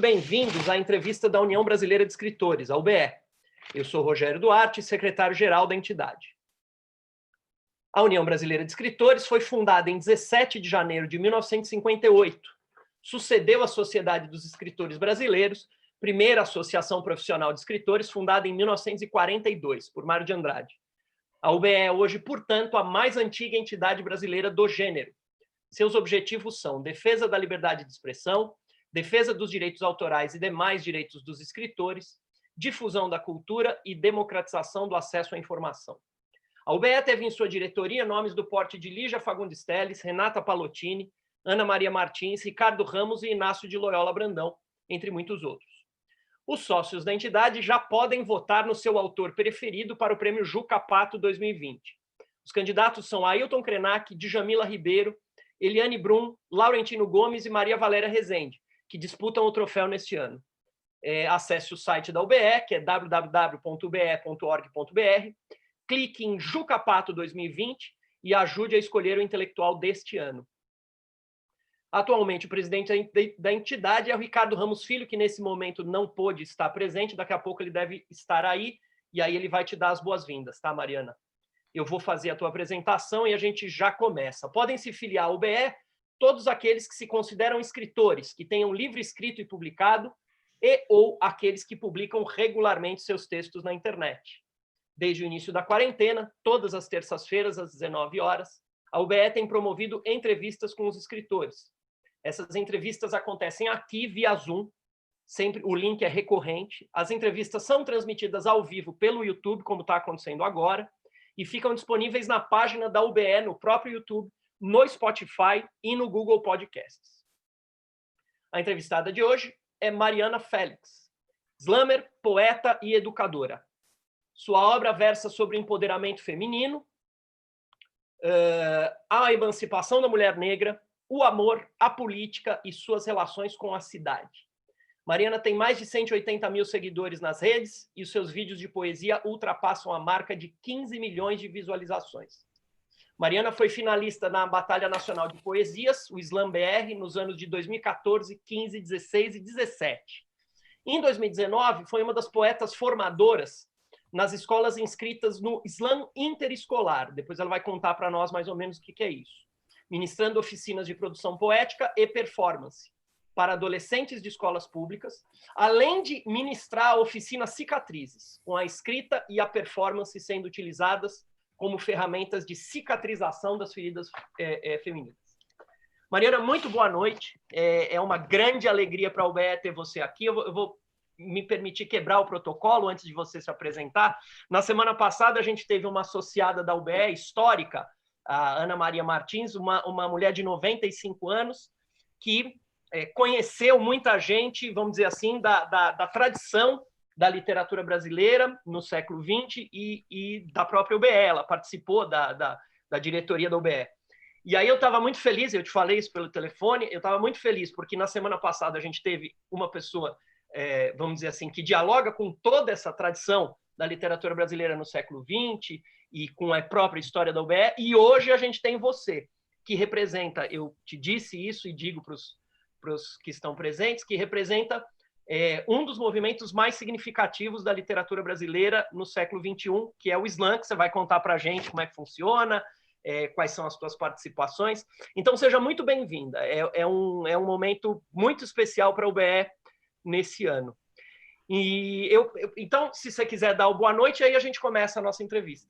Bem-vindos à entrevista da União Brasileira de Escritores, a UBE. Eu sou Rogério Duarte, secretário-geral da entidade. A União Brasileira de Escritores foi fundada em 17 de janeiro de 1958. Sucedeu a Sociedade dos Escritores Brasileiros, primeira associação profissional de escritores, fundada em 1942, por Mário de Andrade. A UBE é hoje, portanto, a mais antiga entidade brasileira do gênero. Seus objetivos são defesa da liberdade de expressão, defesa dos direitos autorais e demais direitos dos escritores, difusão da cultura e democratização do acesso à informação. A UBE teve em sua diretoria nomes do porte de Lígia Fagundes Telles, Renata Palottini, Ana Maria Martins, Ricardo Ramos e Inácio de Loyola Brandão, entre muitos outros. Os sócios da entidade já podem votar no seu autor preferido para o Prêmio Juca Pato 2020. Os candidatos são Ailton Krenak, Djamila Ribeiro, Eliane Brum, Laurentino Gomes e Maria Valéria Rezende, que disputam o troféu neste ano. Acesse o site da UBE, que é www.ube.org.br, clique em Juca Pato 2020 e ajude a escolher o intelectual deste ano. Atualmente, o presidente da entidade é o Ricardo Ramos Filho, que nesse momento não pôde estar presente, daqui a pouco ele deve estar aí, e aí ele vai te dar as boas-vindas, tá, Mariana? Eu vou fazer a tua apresentação e a gente já começa. Podem se filiar à UBE todos aqueles que se consideram escritores, que tenham livro escrito e publicado, e ou aqueles que publicam regularmente seus textos na internet. Desde o início da quarentena, todas as terças-feiras, às 19 horas, a UBE tem promovido entrevistas com os escritores. Essas entrevistas acontecem aqui via Zoom, sempre o link é recorrente. As entrevistas são transmitidas ao vivo pelo YouTube, como está acontecendo agora, e ficam disponíveis na página da UBE, no próprio YouTube, no Spotify e no Google Podcasts. A entrevistada de hoje é Mariana Félix, slammer, poeta e educadora. Sua obra versa sobre o empoderamento feminino, a emancipação da mulher negra, o amor, a política e suas relações com a cidade. Mariana tem mais de 180 mil seguidores nas redes e os seus vídeos de poesia ultrapassam a marca de 15 milhões de visualizações. Mariana foi finalista na Batalha Nacional de Poesias, o Slam BR, nos anos de 2014, 15, 16 e 17. Em 2019, foi uma das poetas formadoras nas escolas inscritas no Slam Interescolar. Depois ela vai contar para nós mais ou menos o que é isso. Ministrando oficinas de produção poética e performance para adolescentes de escolas públicas, além de ministrar a oficina Cicatrizes, com a escrita e a performance sendo utilizadas como ferramentas de cicatrização das feridas femininas. Mariana, muito boa noite. É uma grande alegria para a UBE ter você aqui. Eu vou me permitir quebrar o protocolo antes de você se apresentar. Na semana passada, a gente teve uma associada da UBE histórica, a Ana Maria Martins, uma mulher de 95 anos, que conheceu muita gente, vamos dizer assim, da tradição da literatura brasileira no século XX e da própria UBE. Ela participou da diretoria da UBE. E aí eu estava muito feliz, eu te falei isso pelo telefone, eu estava muito feliz porque na semana passada a gente teve uma pessoa, vamos dizer assim, que dialoga com toda essa tradição da literatura brasileira no século XX e com a própria história da UBE, e hoje a gente tem você, que representa, eu te disse isso e digo para os que estão presentes, que representa um dos movimentos mais significativos da literatura brasileira no século XXI, que é o Slam, que você vai contar para a gente como é que funciona, quais são as suas participações. Então, seja muito bem-vinda. É um momento muito especial para a UBE nesse ano. E então, se você quiser dar o boa noite, aí a gente começa a nossa entrevista.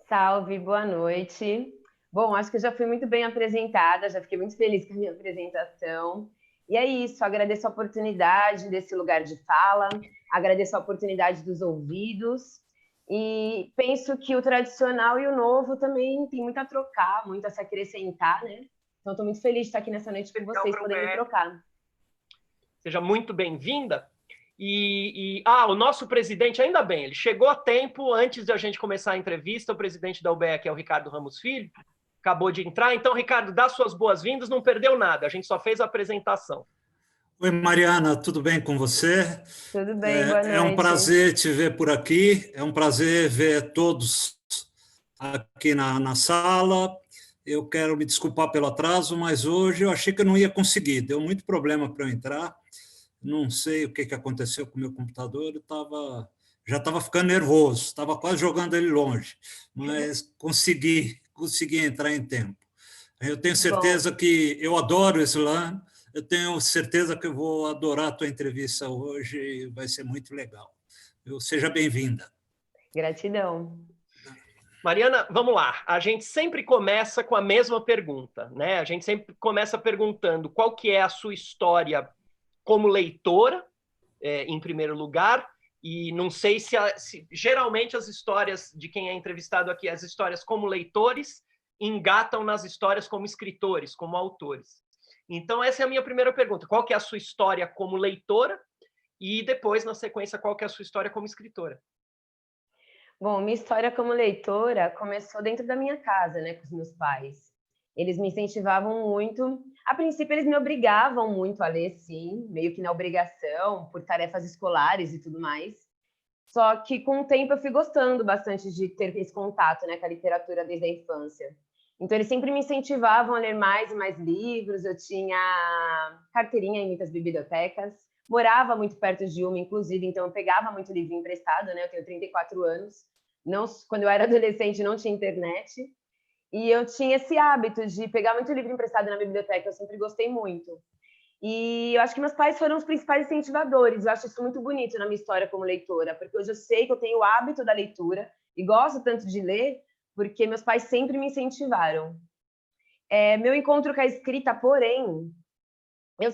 Salve, boa noite. Bom, acho que eu já fui muito bem apresentada, já fiquei muito feliz com a minha apresentação. E é isso, agradeço a oportunidade desse lugar de fala, agradeço a oportunidade dos ouvidos e penso que o tradicional e o novo também tem muito a trocar, muito a se acrescentar, né? Então, estou muito feliz de estar aqui nessa noite com vocês, podendo trocar. Seja muito bem-vinda. O nosso presidente, ainda bem, ele chegou a tempo, antes de a gente começar a entrevista, o presidente da UBE, que é o Ricardo Ramos Filho, acabou de entrar. Então, Ricardo, dá suas boas-vindas, não perdeu nada, a gente só fez a apresentação. Oi, Mariana, tudo bem com você? Tudo bem, boa noite. É um prazer te ver por aqui, é um prazer ver todos aqui na sala. Eu quero me desculpar pelo atraso, mas hoje eu achei que eu não ia conseguir, deu muito problema para eu entrar. Não sei o que aconteceu com o meu computador, já estava ficando nervoso, estava quase jogando ele longe, mas consegui entrar em tempo. Eu tenho Bom, certeza que eu adoro o Islã, eu tenho certeza que eu vou adorar a tua entrevista hoje e vai ser muito legal. Seja bem-vinda. gratidão. Mariana, vamos lá. A gente sempre começa com a mesma pergunta, né? A gente sempre começa perguntando qual que é a sua história como leitora, em primeiro lugar, e não sei se geralmente as histórias de quem é entrevistado aqui, as histórias como leitores, engatam nas histórias como escritores, como autores. Então, essa é a minha primeira pergunta. Qual que é a sua história como leitora? E depois, na sequência, qual que é a sua história como escritora? Bom, minha história como leitora começou dentro da minha casa, né, com os meus pais. Eles me incentivavam muito. A princípio, eles me obrigavam muito a ler, sim, meio que na obrigação, por tarefas escolares e tudo mais. Só que, com o tempo, eu fui gostando bastante de ter esse contato, né, com a literatura desde a infância. Então, eles sempre me incentivavam a ler mais e mais livros. Eu tinha carteirinha em muitas bibliotecas. Morava muito perto de uma, inclusive, então eu pegava muito livro emprestado, né? Eu tenho 34 anos. Não, quando eu era adolescente, não tinha internet. E eu tinha esse hábito de pegar muito livro emprestado na biblioteca. Eu sempre gostei muito. E eu acho que meus pais foram os principais incentivadores. Eu acho isso muito bonito na minha história como leitora, porque hoje eu sei que eu tenho o hábito da leitura e gosto tanto de ler, porque meus pais sempre me incentivaram. Meu encontro com a escrita, porém,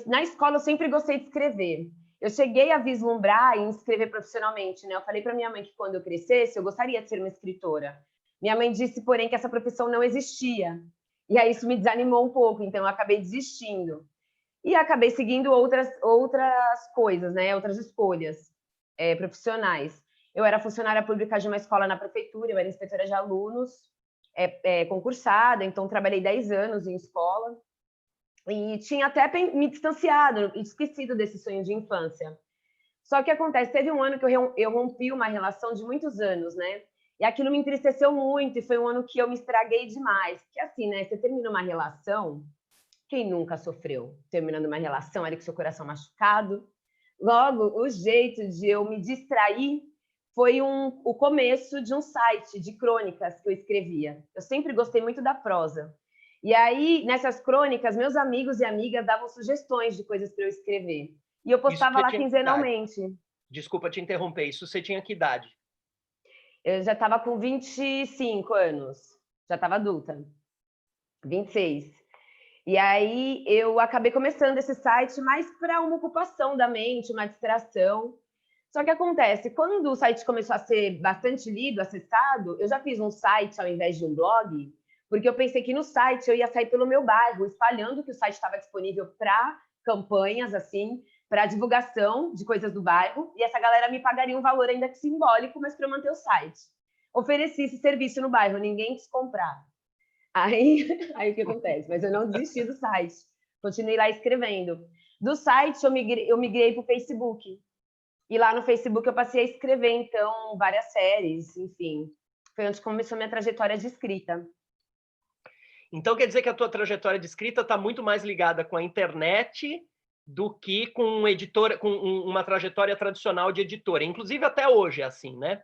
na escola eu sempre gostei de escrever. Eu cheguei a vislumbrar em escrever profissionalmente, né? Eu falei para minha mãe que quando eu crescesse, eu gostaria de ser uma escritora. Minha mãe disse, porém, que essa profissão não existia. E aí isso me desanimou um pouco, então eu acabei desistindo. E acabei seguindo outras coisas, né? Outras escolhas profissionais. Eu era funcionária pública de uma escola na prefeitura, eu era inspetora de alunos, concursada, então trabalhei 10 anos em escola. E tinha até me distanciado e esquecido desse sonho de infância. Só que acontece, teve um ano que eu rompi uma relação de muitos anos, né? E aquilo me entristeceu muito, e foi um ano que eu me estraguei demais. Porque assim, né? Você termina uma relação, quem nunca sofreu terminando uma relação ali com seu coração machucado? Logo, o jeito de eu me distrair foi o começo de um site de crônicas que eu escrevia. Eu sempre gostei muito da prosa. E aí, nessas crônicas, meus amigos e amigas davam sugestões de coisas para eu escrever. E eu postava lá quinzenalmente. Desculpa te interromper, isso você tinha que idade? Eu já estava com 25 anos, já estava adulta, 26. E aí eu acabei começando esse site mais para uma ocupação da mente, uma distração. Só que acontece, quando o site começou a ser bastante lido, acessado, eu já fiz um site ao invés de um blog, porque eu pensei que no site eu ia sair pelo meu bairro, espalhando que o site estava disponível para campanhas, assim, para divulgação de coisas do bairro, e essa galera me pagaria um valor ainda que simbólico, mas para manter o site. Ofereci esse serviço no bairro, ninguém quis comprar. Aí o que acontece? Mas eu não desisti do site, continuei lá escrevendo. Do site eu migrei para o Facebook, e lá no Facebook eu passei a escrever, então, várias séries, enfim. Foi onde começou minha trajetória de escrita. Então quer dizer que a tua trajetória de escrita está muito mais ligada com a internet do que com uma trajetória tradicional de editora. Inclusive até hoje é assim, né?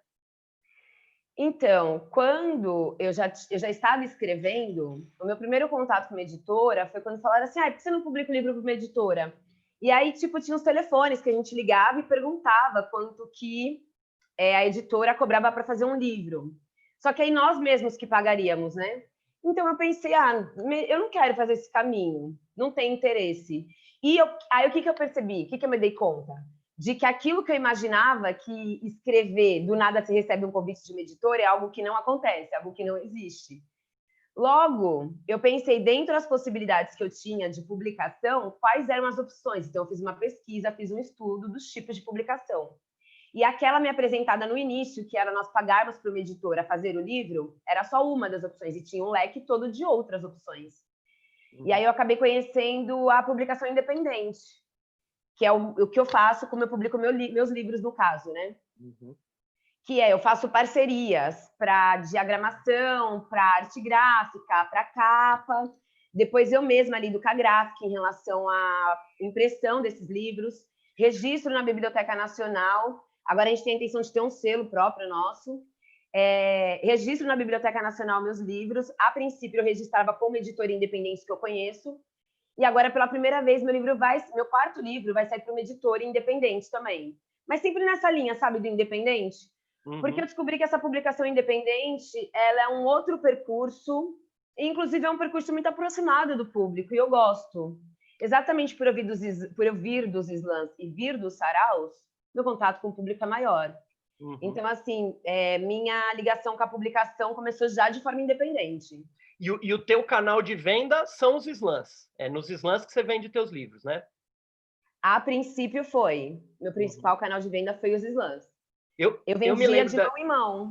Então, quando eu já estava escrevendo, o meu primeiro contato com uma editora foi quando falaram assim, por que você não publica o livro para uma editora? E aí, tipo, tinha os telefones que a gente ligava e perguntava quanto que a editora cobrava para fazer um livro. Só que aí nós mesmos que pagaríamos, né? Então eu pensei, eu não quero fazer esse caminho, não tenho interesse. E aí o que eu percebi? O que eu me dei conta? De que aquilo que eu imaginava, que escrever, do nada se recebe um convite de uma editora, é algo que não acontece, é algo que não existe. Logo, eu pensei dentro das possibilidades que eu tinha de publicação, quais eram as opções. Então eu fiz uma pesquisa, fiz um estudo dos tipos de publicação. E aquela me apresentada no início, que era nós pagarmos para uma editora fazer o livro, era só uma das opções, e tinha um leque todo de outras opções. E aí eu acabei conhecendo a publicação independente, que é o que eu faço, como eu publico meus livros, no caso, né? Uhum. Que eu faço parcerias para diagramação, para arte gráfica, para capa. Depois eu mesma lido com a gráfica em relação à impressão desses livros. registro na Biblioteca Nacional. Agora a gente tem a intenção de ter um selo próprio nosso. Registro na Biblioteca Nacional meus livros. A princípio, eu registrava como editora independente que eu conheço. E agora, pela primeira vez, meu quarto livro vai sair para uma editora independente também. Mas sempre nessa linha, sabe, do independente. Porque eu descobri que essa publicação independente, ela é um outro percurso, e inclusive é um percurso muito aproximado do público, e eu gosto. Exatamente por eu vir dos slams e vir dos saraus, meu contato com o público é maior. Então, assim, minha ligação com a publicação começou já de forma independente. E o teu canal de venda são os slams. É nos slams que você vende teus livros, né? A princípio foi. Meu principal canal de venda foi os slams. Eu vendia de mão em mão.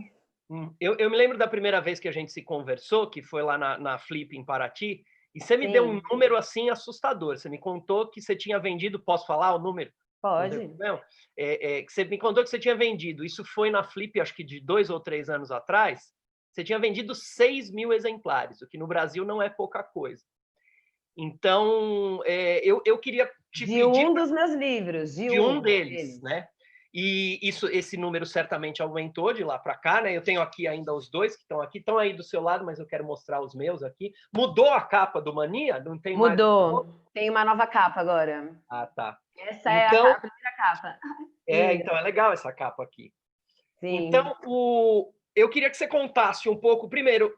Eu me lembro da primeira vez que a gente se conversou, que foi lá na Flip em Paraty, e você me deu um número assim assustador. Você me contou que você tinha vendido, posso falar o número? Pode. Que você me contou que você tinha vendido, isso foi na Flip, acho que de 2 ou 3 anos atrás, você tinha vendido 6.000 exemplares, o que no Brasil não é pouca coisa. Então, eu queria te pedir... De um dos meus livros. De um deles, né? E esse número certamente aumentou de lá para cá, né? Eu tenho aqui ainda os dois que estão aí do seu lado, mas eu quero mostrar os meus aqui. Mudou a capa do Mania? Não tem mais? Mudou. Tem uma nova capa agora. Ah, tá. Essa é a primeira capa. Então é legal essa capa aqui. Sim. Então, eu queria que você contasse um pouco, primeiro,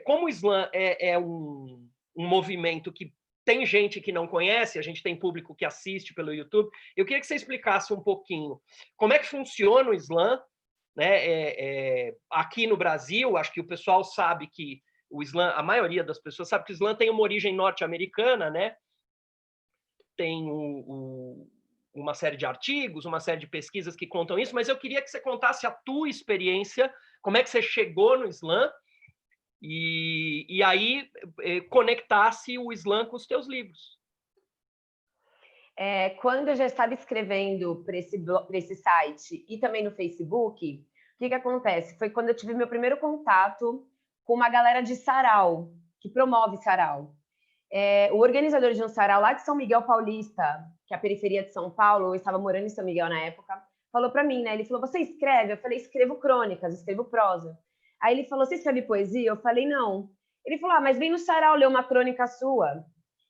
como o slam é um movimento que tem gente que não conhece, a gente tem público que assiste pelo YouTube. Eu queria que você explicasse um pouquinho como é que funciona o slam, né? Aqui no Brasil, acho que o pessoal sabe que o slam, a maioria das pessoas sabe que o slam tem uma origem norte-americana, né? Tem uma série de artigos, uma série de pesquisas que contam isso, mas eu queria que você contasse a tua experiência, como é que você chegou no slam, e aí conectasse o slam com os teus livros. Quando eu já estava escrevendo para esse site e também no Facebook, o que acontece? Foi quando eu tive meu primeiro contato com uma galera de sarau, que promove sarau. O organizador de um sarau lá de São Miguel Paulista, que é a periferia de São Paulo, eu estava morando em São Miguel na época, falou para mim, né? Ele falou, você escreve? Eu falei, escrevo crônicas, escrevo prosa. Aí ele falou, você escreve poesia? Eu falei, não. Ele falou, mas vem no sarau ler uma crônica sua.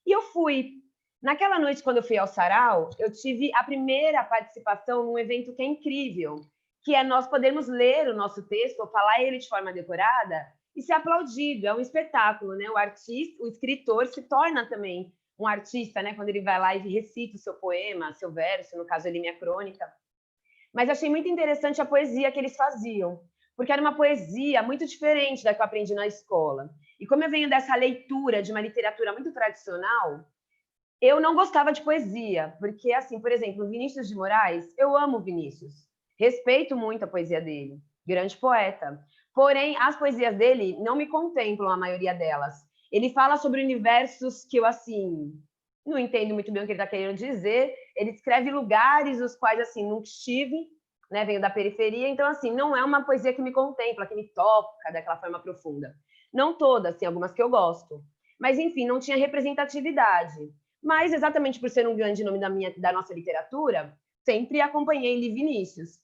E eu fui. Naquela noite, quando eu fui ao sarau, eu tive a primeira participação num evento que é incrível, que é nós podermos ler o nosso texto, ou falar ele de forma decorada, e ser aplaudido. É um espetáculo, né? O escritor se torna também um artista, né? Quando ele vai lá e recita o seu poema, seu verso, no caso ali, minha crônica. Mas achei muito interessante a poesia que eles faziam, porque era uma poesia muito diferente da que eu aprendi na escola. E como eu venho dessa leitura de uma literatura muito tradicional, eu não gostava de poesia, porque, assim, por exemplo, o Vinícius de Moraes, eu amo o Vinícius, respeito muito a poesia dele, grande poeta. Porém, as poesias dele não me contemplam, a maioria delas. Ele fala sobre universos que eu, assim, não entendo muito bem o que ele está querendo dizer. Ele descreve lugares os quais, assim, nunca estive, né? Venho da periferia, então, assim, não é uma poesia que me contempla, que me toca daquela forma profunda. Não todas, assim, algumas que eu gosto. Mas, enfim, não tinha representatividade. Mas, exatamente por ser um grande nome da nossa literatura, sempre acompanhei Vinícius.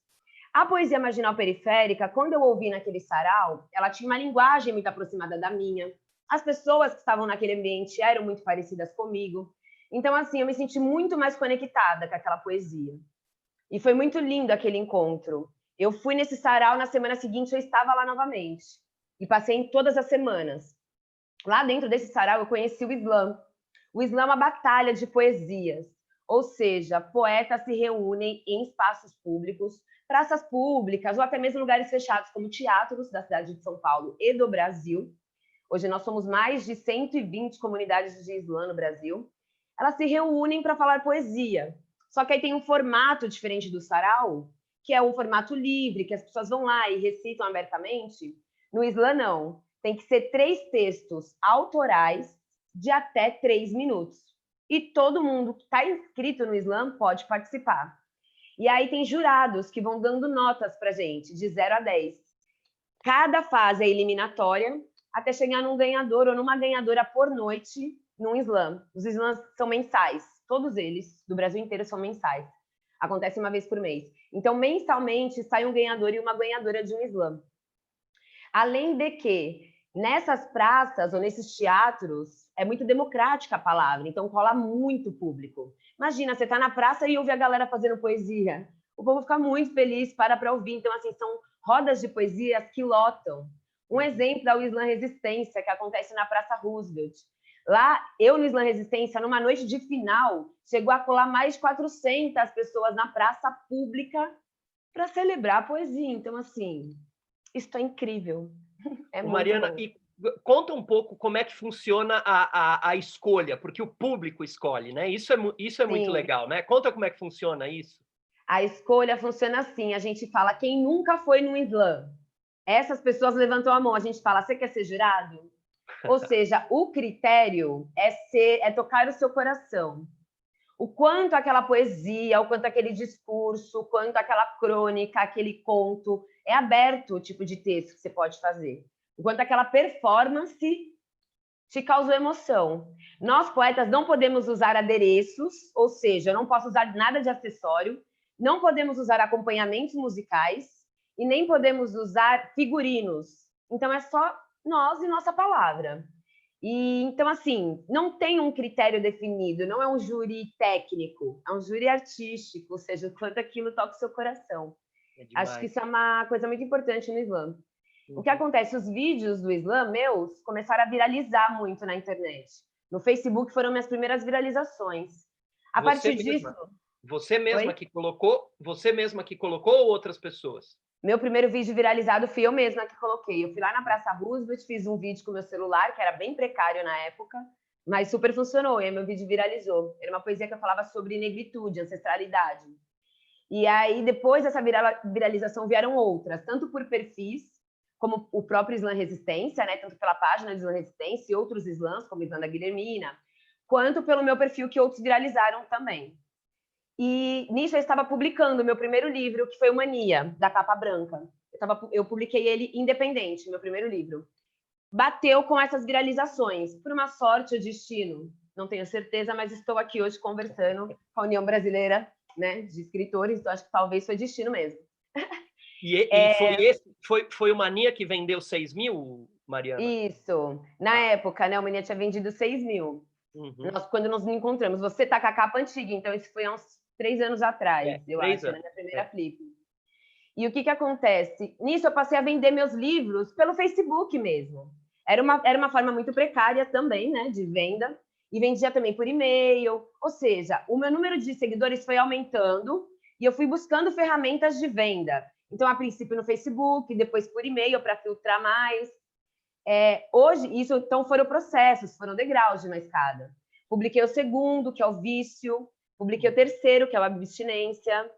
A poesia marginal periférica, quando eu ouvi naquele sarau, ela tinha uma linguagem muito aproximada da minha. As pessoas que estavam naquele ambiente eram muito parecidas comigo. Então, assim, eu me senti muito mais conectada com aquela poesia. E foi muito lindo aquele encontro. Eu fui nesse sarau, na semana seguinte eu estava lá novamente. E passei em todas as semanas. Lá dentro desse sarau eu conheci o slam. O slam é uma batalha de poesias. Ou seja, poetas se reúnem em espaços públicos, praças públicas ou até mesmo lugares fechados, como teatros da cidade de São Paulo e do Brasil. Hoje nós somos mais de 120 comunidades de slam no Brasil. Elas se reúnem para falar poesia. Só que aí tem um formato diferente do sarau, que é um formato livre, que as pessoas vão lá e recitam abertamente. No slam, não. Tem que ser 3 textos autorais de até 3 minutos. E todo mundo que está inscrito no slam pode participar. E aí tem jurados que vão dando notas para a gente, de 0 a 10. Cada fase é eliminatória, até chegar num ganhador ou numa ganhadora por noite num slam. Os slams são mensais, todos eles, do Brasil inteiro, são mensais. Acontece uma vez por mês. Então, mensalmente, sai um ganhador e uma ganhadora de um slam. Além de que, nessas praças ou nesses teatros, é muito democrática a palavra, então cola muito público. Imagina, você está na praça e ouve a galera fazendo poesia. O povo fica muito feliz, para ouvir. Então, assim, são rodas de poesias que lotam. Um exemplo é o Slam Resistência, que acontece na Praça Roosevelt. Lá, eu no Slam Resistência, numa noite de final, chegou a colar mais de 400 pessoas na praça pública para celebrar a poesia. Então, assim, isso é incrível. É muito Mariana, bom. e conta um pouco como é que funciona a escolha, porque o público escolhe, né? Isso é muito legal, né? Conta como é que funciona isso. A escolha funciona assim, a gente fala quem nunca foi num slam. Essas pessoas levantam a mão, a gente fala, você quer ser jurado? Ou seja, o critério é tocar o seu coração. O quanto aquela poesia, o quanto aquele discurso, o quanto aquela crônica, aquele conto, é aberto o tipo de texto que você pode fazer. O quanto aquela performance te causou emoção. Nós, poetas, não podemos usar adereços, ou seja, eu não posso usar nada de acessório, não podemos usar acompanhamentos musicais e nem podemos usar figurinos. Então, é só nós e nossa palavra. E então, assim, não tem um critério definido, não é um júri técnico, é um júri artístico, ou seja, o quanto aquilo toca o seu coração. Acho que isso é uma coisa muito importante no Slam. O que acontece? Os vídeos do Slam meus começaram a viralizar muito na internet. No Facebook foram minhas primeiras viralizações. A partir disso... Você mesma que colocou? Você mesma que colocou ou outras pessoas? Meu primeiro vídeo viralizado fui eu mesma que coloquei. Eu fui lá na Praça Roosevelt, fiz um vídeo com meu celular, que era bem precário na época, mas super funcionou, e aí meu vídeo viralizou. Era uma poesia que eu falava sobre negritude, ancestralidade. E aí, depois dessa viralização, vieram outras, tanto por perfis, como o próprio Slam Resistência, né? Tanto pela página do Slam Resistência e outros slams, como o Slam da Guilhermina, quanto pelo meu perfil, que outros viralizaram também. E nisso eu estava publicando o meu primeiro livro, que foi o Mania, da capa branca. Eu publiquei ele independente, meu primeiro livro. Bateu com essas viralizações, por uma sorte ou destino, não tenho certeza, mas estou aqui hoje conversando com a União Brasileira, né, de Escritores, então acho que talvez foi destino mesmo. E foi o Mania que vendeu 6 mil, Mariana? Isso. Na época, né, o Mania tinha vendido 6 mil. Quando nós nos encontramos, você tá com a capa antiga, então isso foi há uns 3 anos atrás, eu acho, na minha primeira flip. E o que acontece? Nisso eu passei a vender meus livros pelo Facebook mesmo. Era uma forma muito precária também, né, de venda, e vendia também por e-mail, ou seja, o meu número de seguidores foi aumentando e eu fui buscando ferramentas de venda. Então, a princípio no Facebook, depois por e-mail para filtrar mais. Hoje, isso então foram processos, foram degraus de uma escada. Publiquei o segundo, que é o vício, publiquei o terceiro, que é a abstinência.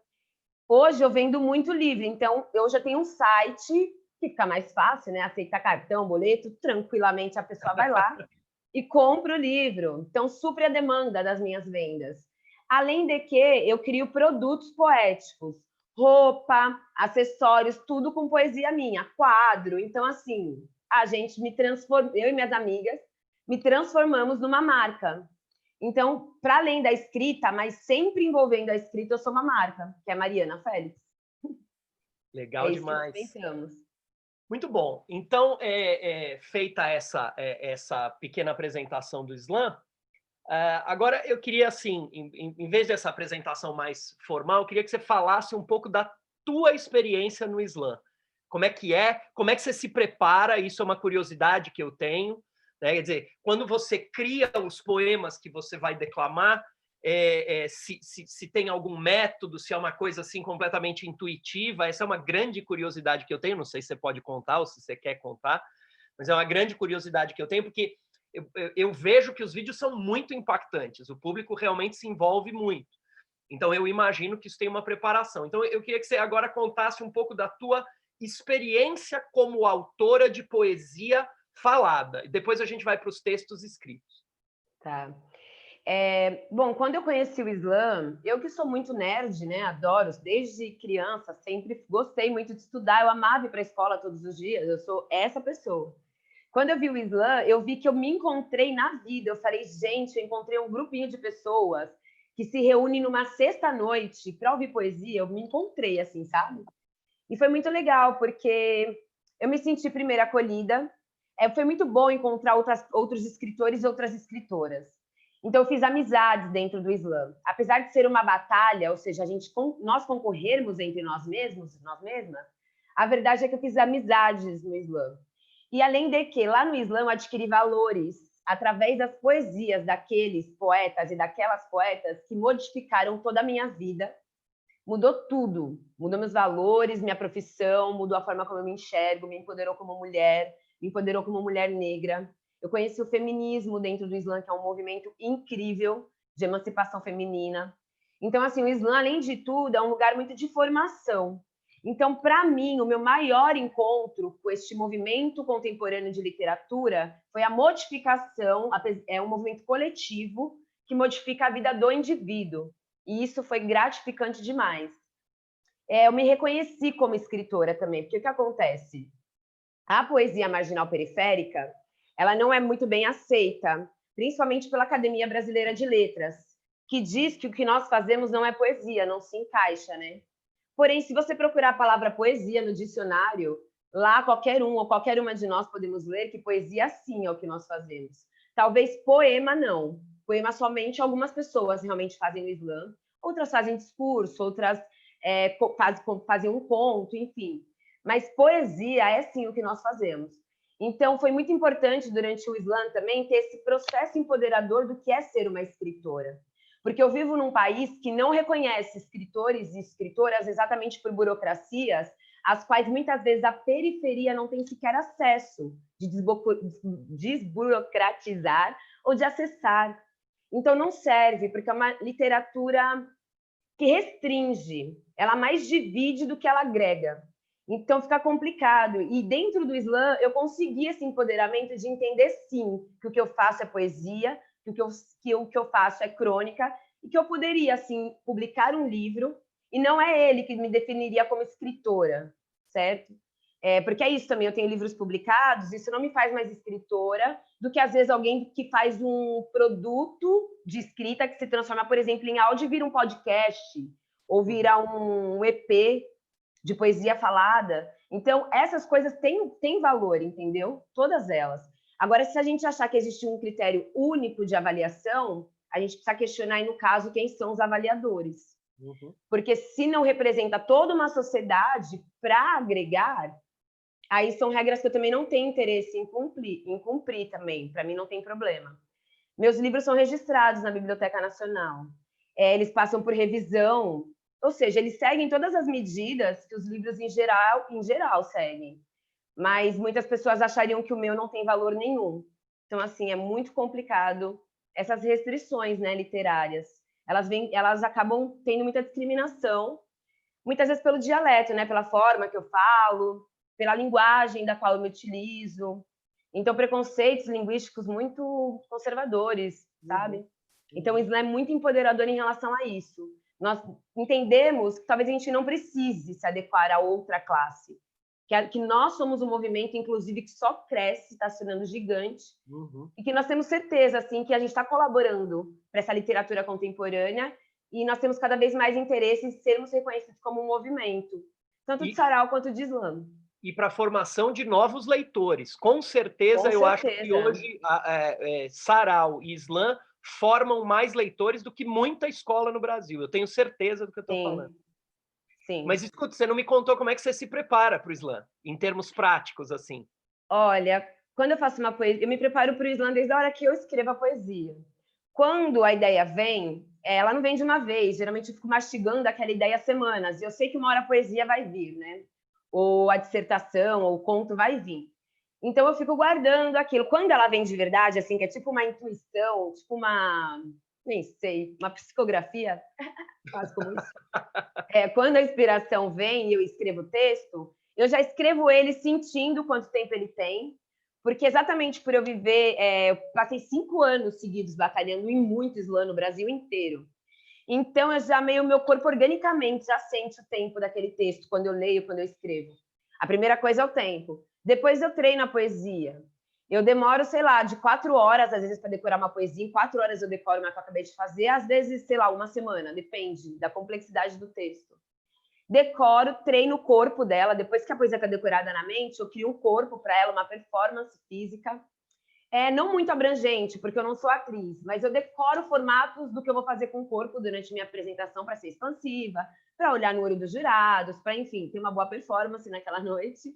Hoje eu vendo muito livro, então eu já tenho um site que fica mais fácil, né? Aceita cartão, boleto, tranquilamente a pessoa vai lá e compra o livro. Então, supre a demanda das minhas vendas. Além de que eu crio produtos poéticos, roupa, acessórios, tudo com poesia minha, quadro. Então, assim, a gente eu e minhas amigas me transformamos numa marca. Então, para além da escrita, mas sempre envolvendo a escrita, eu sou uma marca, que é Mariana Félix. Legal demais. Que pensamos. Muito bom. Então, feita essa pequena apresentação do Slam, agora eu queria, assim, em vez dessa apresentação mais formal, eu queria que você falasse um pouco da tua experiência no Slam. Como é que você se prepara? Isso é uma curiosidade que eu tenho. Né? Quer dizer, quando você cria os poemas que você vai declamar, se tem algum método, se é uma coisa assim completamente intuitiva, essa é uma grande curiosidade que eu tenho, não sei se você pode contar ou se você quer contar, mas é uma grande curiosidade que eu tenho, porque eu vejo que os vídeos são muito impactantes, o público realmente se envolve muito. Então, eu imagino que isso tem uma preparação. Então, eu queria que você agora contasse um pouco da tua experiência como autora de poesia falada. E depois a gente vai para os textos escritos. Tá. Bom, quando eu conheci o Slam, eu que sou muito nerd, né? Adoro, desde criança, sempre gostei muito de estudar, eu amava ir para a escola todos os dias, eu sou essa pessoa. Quando eu vi o Slam, eu vi que eu me encontrei na vida, eu falei, gente, eu encontrei um grupinho de pessoas que se reúne numa sexta-noite para ouvir poesia, eu me encontrei, assim, sabe? E foi muito legal, porque eu me senti primeiro acolhida. Foi muito bom encontrar outros escritores e outras escritoras. Então, eu fiz amizades dentro do Islã. Apesar de ser uma batalha, ou seja, nós concorrermos entre nós mesmos, nós mesmas, a verdade é que eu fiz amizades no Islã. E, além de que, lá no Islã, eu adquiri valores através das poesias daqueles poetas e daquelas poetas que modificaram toda a minha vida. Mudou tudo. Mudou meus valores, minha profissão, mudou a forma como eu me enxergo, me empoderou como mulher, me empoderou como mulher negra. Eu conheci o feminismo dentro do Islã, que é um movimento incrível de emancipação feminina. Então, assim, o Islã, além de tudo, é um lugar muito de formação. Então, para mim, o meu maior encontro com este movimento contemporâneo de literatura foi a modificação, é um movimento coletivo que modifica a vida do indivíduo. E isso foi gratificante demais. Eu me reconheci como escritora também, porque o que acontece? A poesia marginal periférica, ela não é muito bem aceita, principalmente pela Academia Brasileira de Letras, que diz que o que nós fazemos não é poesia, não se encaixa, né? Porém, se você procurar a palavra poesia no dicionário, lá qualquer um ou qualquer uma de nós podemos ler que poesia sim é o que nós fazemos. Talvez poema não. Poema somente algumas pessoas realmente fazem no Islã, outras fazem discurso, outras fazem um conto, enfim. Mas poesia é sim o que nós fazemos. Então, foi muito importante durante o Islã também ter esse processo empoderador do que é ser uma escritora. Porque eu vivo num país que não reconhece escritores e escritoras exatamente por burocracias, às quais muitas vezes a periferia não tem sequer acesso de desburocratizar ou de acessar. Então, não serve, porque é uma literatura que restringe, ela mais divide do que ela agrega. Então, fica complicado. E dentro do Islã, eu consegui esse empoderamento de entender, sim, que o que eu faço é poesia, que o que eu faço é crônica, e que eu poderia, assim, publicar um livro, e não é ele que me definiria como escritora, certo? Porque é isso também, eu tenho livros publicados, isso não me faz mais escritora do que, às vezes, alguém que faz um produto de escrita que se transforma, por exemplo, em áudio e vira um podcast, ou vira um EP de poesia falada. Então, essas coisas têm valor, entendeu? Todas elas. Agora, se a gente achar que existe um critério único de avaliação, a gente precisa questionar, aí, no caso, quem são os avaliadores. Uhum. Porque se não representa toda uma sociedade para agregar, aí são regras que eu também não tenho interesse em cumprir também. Para mim, não tem problema. Meus livros são registrados na Biblioteca Nacional. Eles passam por revisão, ou seja, eles seguem todas as medidas que os livros em geral seguem. Mas muitas pessoas achariam que o meu não tem valor nenhum. Então, assim, é muito complicado essas restrições, né, literárias. Elas acabam tendo muita discriminação, muitas vezes pelo dialeto, né, pela forma que eu falo, pela linguagem da qual eu me utilizo. Então, preconceitos linguísticos muito conservadores, sabe? Então, o Islã é muito empoderador em relação a isso. Nós entendemos que talvez a gente não precise se adequar a outra classe, que nós somos um movimento, inclusive, que só cresce, está se tornando gigante, e que nós temos certeza, assim, que a gente está colaborando para essa literatura contemporânea, e nós temos cada vez mais interesse em sermos reconhecidos como um movimento, tanto de sarau quanto de Islã. E para a formação de novos leitores. Com certeza, eu acho que hoje sarau e Islã formam mais leitores do que muita escola no Brasil. Eu tenho certeza do que eu estou falando. Sim. Mas escuta, você não me contou como é que você se prepara para o Islã, em termos práticos, assim. Olha, quando eu faço uma poesia, eu me preparo para o Islã desde a hora que eu escrevo a poesia. Quando a ideia vem, ela não vem de uma vez. Geralmente eu fico mastigando aquela ideia semanas. E eu sei que uma hora a poesia vai vir, né? Ou a dissertação, ou o conto vai vir. Então eu fico guardando aquilo. Quando ela vem de verdade, assim, que é tipo uma intuição, tipo uma... nem sei, uma psicografia, quase como isso. Quando a inspiração vem e eu escrevo o texto, eu já escrevo ele sentindo quanto tempo ele tem, porque exatamente por eu viver, eu passei 5 anos seguidos batalhando em muito Islã no Brasil inteiro. Então, meu corpo organicamente já sente o tempo daquele texto, quando eu leio, quando eu escrevo. A primeira coisa é o tempo. Depois eu treino a poesia. Eu demoro, sei lá, de 4 horas, às vezes, para decorar uma poesia. Em 4 horas eu decoro uma que eu acabei de fazer. Às vezes, sei lá, uma semana. Depende da complexidade do texto. Decoro, treino o corpo dela. Depois que a poesia está decorada na mente, eu crio um corpo para ela, uma performance física. Não muito abrangente, porque eu não sou atriz, mas eu decoro formatos do que eu vou fazer com o corpo durante minha apresentação para ser expansiva, para olhar no olho dos jurados, para, enfim, ter uma boa performance naquela noite.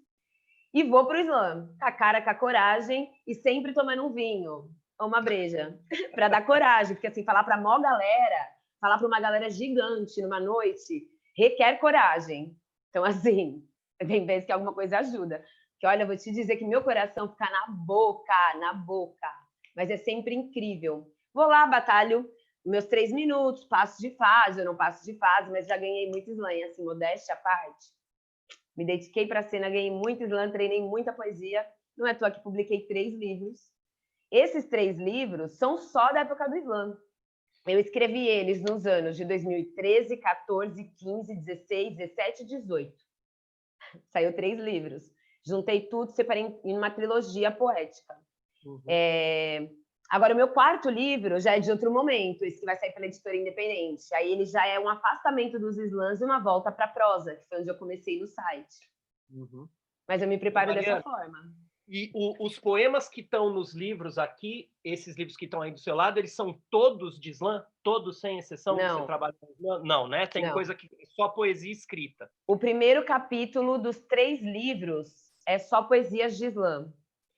E vou para o slam, com a cara, com a coragem, e sempre tomando um vinho ou uma breja, para dar coragem, porque assim, falar para a maior galera, falar para uma galera gigante numa noite, requer coragem. Então, assim, tem vezes que alguma coisa ajuda. Porque, olha, eu vou te dizer que meu coração fica na boca, mas é sempre incrível. Vou lá, batalho meus 3 minutos, passo de fase, eu não passo de fase, mas já ganhei muito slam, assim, modéstia à parte. Me dediquei para a cena, ganhei muito slam, treinei muita poesia. Não é à toa que publiquei 3 livros. Esses 3 livros são só da época do slam. Eu escrevi eles nos anos de 2013, 14, 15, 16, 17 e 18. Saiu 3 livros. Juntei tudo, separei em uma trilogia poética. Uhum. Agora, o meu 4º livro já é de outro momento, esse que vai sair pela editora independente. Aí ele já é um afastamento dos slams e uma volta para a prosa, que foi onde eu comecei no site. Uhum. Mas eu me preparo dessa forma. E os poemas que estão nos livros aqui, esses livros que estão aí do seu lado, eles são todos de slam? Todos, sem exceção? Não. Você trabalha com slam? Não, né? Tem Não. Coisa que é só poesia escrita. O primeiro capítulo dos 3 livros é só poesias de slam.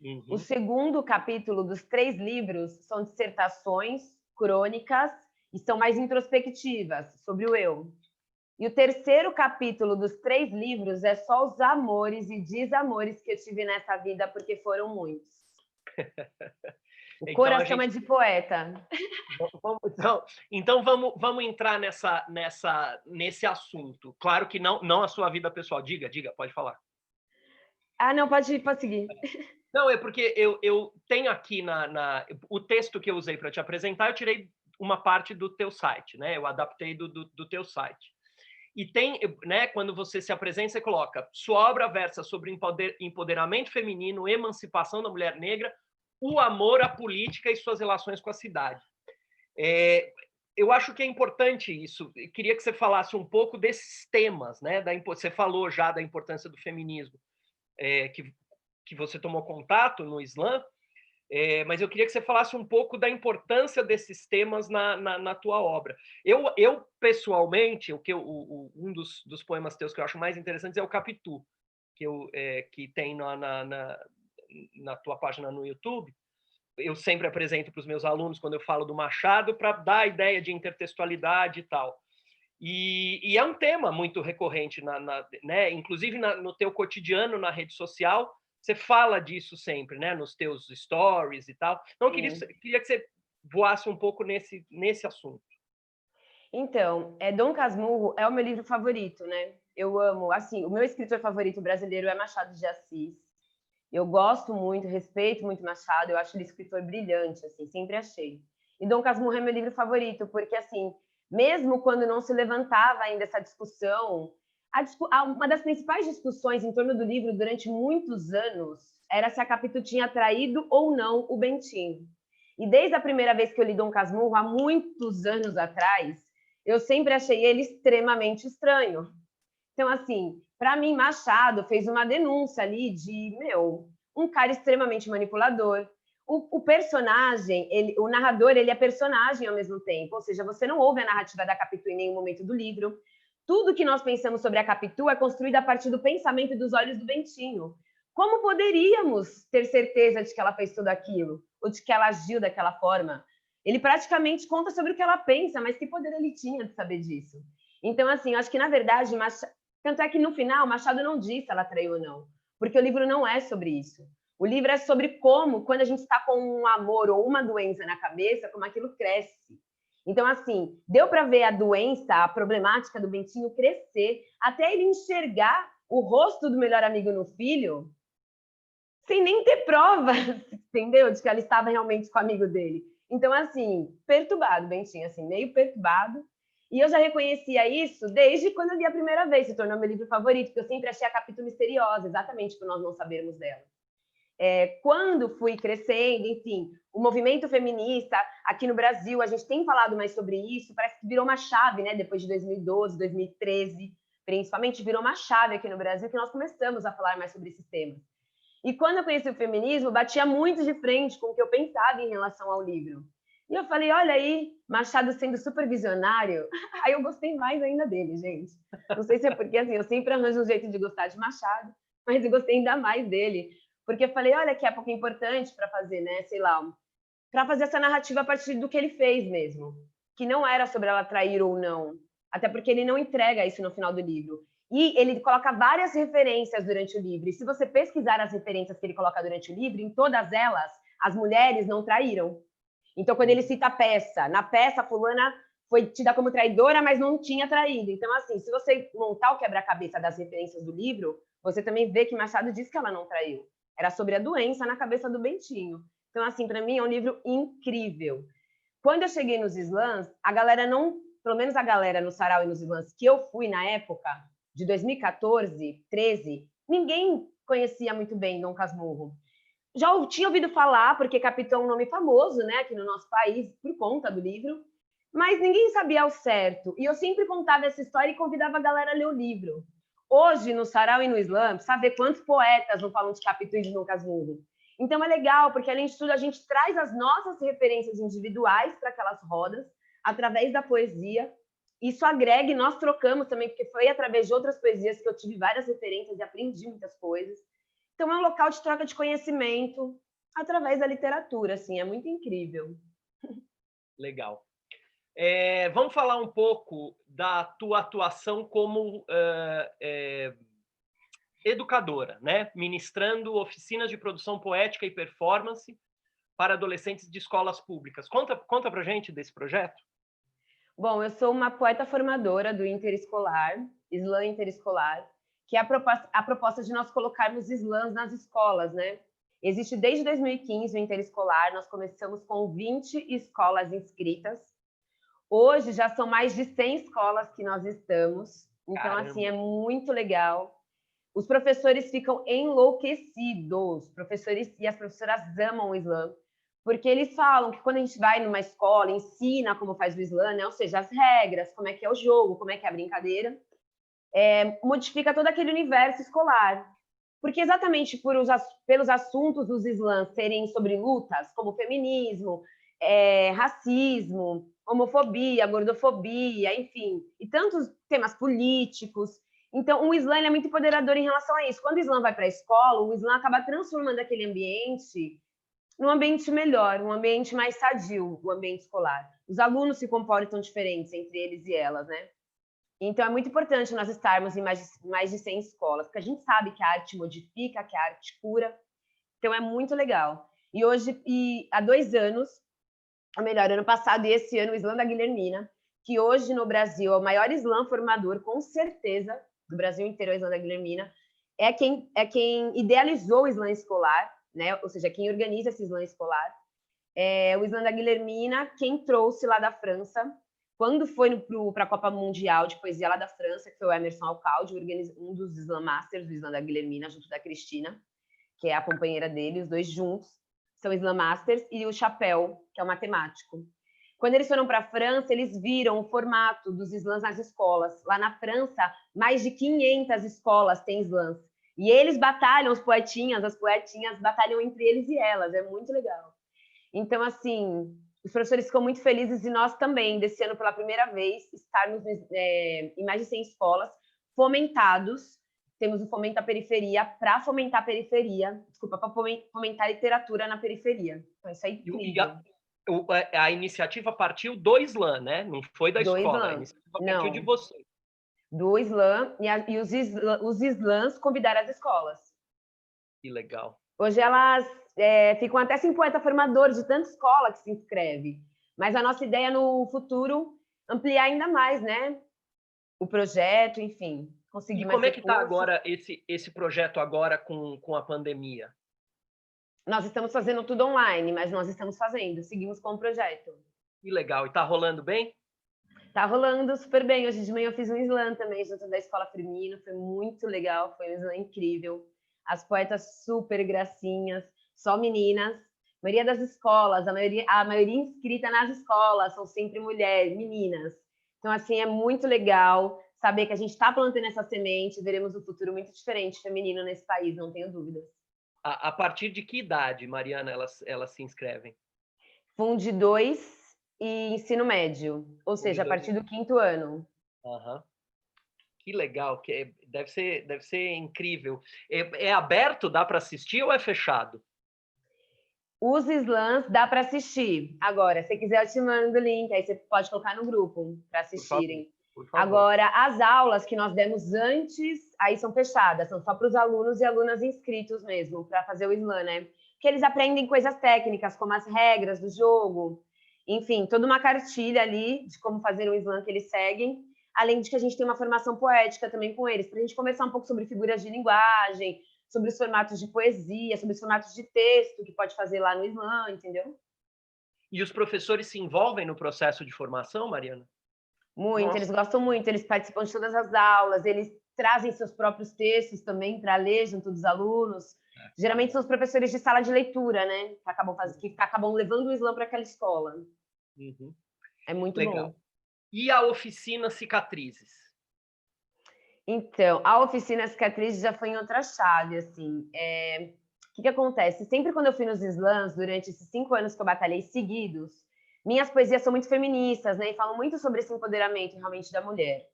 Uhum. O segundo capítulo dos 3 livros são dissertações, crônicas, e são mais introspectivas, sobre o eu. E o terceiro capítulo dos 3 livros é só os amores e desamores que eu tive nessa vida, porque foram muitos. O então, coração é de poeta. Então vamos entrar nesse assunto. Claro que não a sua vida pessoal. Diga, pode falar. Ah, não, pode seguir. Não, é porque eu tenho aqui o texto que eu usei para te apresentar, eu tirei uma parte do teu site, né? Eu adaptei do teu site. E tem, né, quando você se apresenta, você coloca: sua obra versa sobre empoderamento feminino, emancipação da mulher negra, o amor à política e suas relações com a cidade. Eu acho que é importante isso. Eu queria que você falasse um pouco desses temas, né? Você falou já da importância do feminismo, que você tomou contato no slam, mas eu queria que você falasse um pouco da importância desses temas na tua obra. Eu pessoalmente, um dos poemas teus que eu acho mais interessantes é o Capitu, que tem na tua página no YouTube. Eu sempre apresento para os meus alunos, quando eu falo do Machado, para dar a ideia de intertextualidade e tal. E é um tema muito recorrente, né? Inclusive no teu cotidiano, na rede social, você fala disso sempre, né? Nos teus stories e tal. Então, eu queria que você voasse um pouco nesse assunto. Então, Dom Casmurro é o meu livro favorito, né? Eu amo, assim, o meu escritor favorito brasileiro é Machado de Assis. Eu gosto muito, respeito muito Machado, eu acho ele escritor brilhante, assim, sempre achei. E Dom Casmurro é meu livro favorito, porque, assim, mesmo quando não se levantava ainda essa discussão, uma das principais discussões em torno do livro durante muitos anos era se a Capitu tinha traído ou não o Bentinho. E desde a primeira vez que eu li Dom Casmurro, há muitos anos atrás, eu sempre achei ele extremamente estranho. Então, assim, para mim, Machado fez uma denúncia ali de, um cara extremamente manipulador. O personagem, o narrador, ele é personagem ao mesmo tempo, ou seja, você não ouve a narrativa da Capitu em nenhum momento do livro. Tudo que nós pensamos sobre a Capitu é construído a partir do pensamento e dos olhos do Bentinho. Como poderíamos ter certeza de que ela fez tudo aquilo? Ou de que ela agiu daquela forma? Ele praticamente conta sobre o que ela pensa, mas que poder ele tinha de saber disso? Então, assim, acho que, na verdade, tanto é que, no final, Machado não diz se ela traiu ou não, porque o livro não é sobre isso. O livro é sobre como, quando a gente está com um amor ou uma doença na cabeça, como aquilo cresce. Então, assim, deu para ver a doença, a problemática do Bentinho crescer, até ele enxergar o rosto do melhor amigo no filho, sem nem ter provas, entendeu? De que ela estava realmente com o amigo dele. Então, assim, perturbado, Bentinho, assim, meio perturbado. E eu já reconhecia isso desde quando eu li a primeira vez, se tornou meu livro favorito, porque eu sempre achei a Capitu misteriosa, exatamente por nós não sabermos dela. quando fui crescendo, enfim, o movimento feminista aqui no Brasil, a gente tem falado mais sobre isso, parece que virou uma chave, né? Depois de 2012, 2013, principalmente, virou uma chave aqui no Brasil que nós começamos a falar mais sobre esses temas. E quando eu conheci o feminismo, batia muito de frente com o que eu pensava em relação ao livro. E eu falei, olha aí, Machado sendo super visionário. Aí eu gostei mais ainda dele, gente. Não sei se é porque, assim, eu sempre arranjo um jeito de gostar de Machado, mas eu gostei ainda mais dele. Porque eu falei, olha que época importante para fazer, né? Sei lá, para fazer essa narrativa a partir do que ele fez mesmo. Que não era sobre ela trair ou não. Até porque ele não entrega isso no final do livro. E ele coloca várias referências durante o livro. E se você pesquisar as referências que ele coloca durante o livro, em todas elas, as mulheres não traíram. Então, quando ele cita a peça, na peça, fulana foi tida como traidora, mas não tinha traído. Então, assim, se você montar o quebra-cabeça das referências do livro, você também vê que Machado diz que ela não traiu. Era sobre a doença na cabeça do Bentinho. Então, assim, para mim é um livro incrível. Quando eu cheguei nos slams, a galera não, pelo menos a galera no Sarau e nos slams que eu fui na época, de 2014, 13, ninguém conhecia muito bem Dom Casmurro. Já tinha ouvido falar, porque Capitão é um nome famoso, né, aqui no nosso país, por conta do livro, mas ninguém sabia ao certo. E eu sempre contava essa história e convidava a galera a ler o livro. Hoje, no Sarau e no Slam, sabe quantos poetas não falam de Capitão e de Dom Casmurro? Então é legal, porque além de tudo, a gente traz as nossas referências individuais para aquelas rodas, através da poesia. Isso agrega e nós trocamos também, porque foi através de outras poesias que eu tive várias referências e aprendi muitas coisas. Então, é um local de troca de conhecimento através da literatura, assim, é muito incrível. Legal. Vamos falar um pouco da tua atuação como educadora, né? Ministrando oficinas de produção poética e performance para adolescentes de escolas públicas. Conta pra gente desse projeto. Bom, eu sou uma poeta formadora do Interescolar, Slam Interescolar, que é a proposta de nós colocarmos slams nas escolas, né? Existe desde 2015 o Interescolar, nós começamos com 20 escolas inscritas. Hoje já são mais de 100 escolas que nós estamos, então, Caramba. Assim, é muito legal. Os professores ficam enlouquecidos, professores e as professoras amam o slam, porque eles falam que quando a gente vai numa escola, ensina como faz o slam, né? Ou seja, as regras, como é que é o jogo, como é que é a brincadeira, modifica todo aquele universo escolar. Porque exatamente pelos assuntos dos slams serem sobre lutas, como feminismo, racismo, homofobia, gordofobia, enfim, e tantos temas políticos. Então, o slam é muito empoderador em relação a isso. Quando o slam vai para a escola, o slam acaba transformando aquele ambiente num ambiente melhor, um ambiente mais sadio, o ambiente escolar. Os alunos se comportam diferentes entre eles e elas, né? Então, é muito importante nós estarmos em mais de 100 escolas, porque a gente sabe que a arte modifica, que a arte cura. Então, é muito legal. E hoje, há 2 anos, ou melhor, ano passado e esse ano, o Slam da Guilhermina, que hoje no Brasil é o maior slam formador, com certeza, do Brasil inteiro, o Slam da Guilhermina, é quem idealizou o slam escolar, né? Ou seja, quem organiza esse slam escolar. O Slam da Guilhermina, quem trouxe lá da França, quando foi para a Copa Mundial de Poesia lá da França, que foi o Emerson Alcalde, um dos Slam Masters do Slam da Guilhermina, junto da Cristina, que é a companheira dele, os dois juntos são Slam Masters, e o Chapéu, que é o matemático. Quando eles foram para a França, eles viram o formato dos slams nas escolas. Lá na França, mais de 500 escolas têm slams. E eles batalham, as poetinhas batalham entre eles e elas. É muito legal. Então, assim, os professores ficam muito felizes e nós também, desse ano, pela primeira vez, estarmos em mais de 100 escolas, fomentados. Temos o Fomenta a Periferia para fomentar a periferia, para fomentar a literatura na periferia. Então, isso é incrível. A iniciativa partiu do Slam, né? Não foi da escola, a iniciativa partiu de você. Do Slam, e os slams convidaram as escolas. Que legal. Hoje elas ficam até sem poeta formador, de tanta escola que se inscreve. Mas a nossa ideia no futuro ampliar ainda mais, né? O projeto, enfim. E como é que está agora esse projeto agora com a pandemia? Nós estamos fazendo tudo online, mas nós estamos seguimos com o projeto. Que legal. E está rolando bem? Está rolando super bem. Hoje de manhã eu fiz um slam também, junto da Escola Firmino. Foi muito legal, foi um slam incrível. As poetas super gracinhas. só meninas. A maioria das escolas, a maioria inscrita nas escolas são sempre mulheres, meninas. Então, assim, é muito legal saber que a gente está plantando essa semente, veremos um futuro muito diferente feminino nesse país, não tenho dúvidas. A partir de que idade, Mariana, elas se inscrevem? Fundo 2 e ensino médio, ou seja, a partir do 5º ano. Uhum. Que legal, deve ser incrível. É aberto, dá para assistir ou é fechado? Os slams dá para assistir. Agora, se quiser, eu te mando o link, aí você pode colocar no grupo para assistirem. Por favor. Agora, as aulas que nós demos antes, aí são fechadas, são só para os alunos e alunas inscritos mesmo, para fazer o slam, né? Porque eles aprendem coisas técnicas, como as regras do jogo, enfim, toda uma cartilha ali de como fazer o slam que eles seguem, além de que a gente tem uma formação poética também com eles, para a gente conversar um pouco sobre figuras de linguagem, sobre os formatos de poesia, sobre os formatos de texto que pode fazer lá no slam, entendeu? E os professores se envolvem no processo de formação, Mariana? Muito, Nossa. Eles gostam muito, eles participam de todas as aulas, eles trazem seus próprios textos também para ler junto dos alunos. Geralmente são os professores de sala de leitura, né? Que acabam levando o slam para aquela escola. Uhum. É muito legal. Bom. E a oficina Cicatrizes? Então, a oficina Cicatrizes já foi em outra chave, assim. O que acontece? Sempre quando eu fui nos slams, durante esses 5 anos que eu batalhei seguidos, minhas poesias são muito feministas, né? E falam muito sobre esse empoderamento realmente da mulher.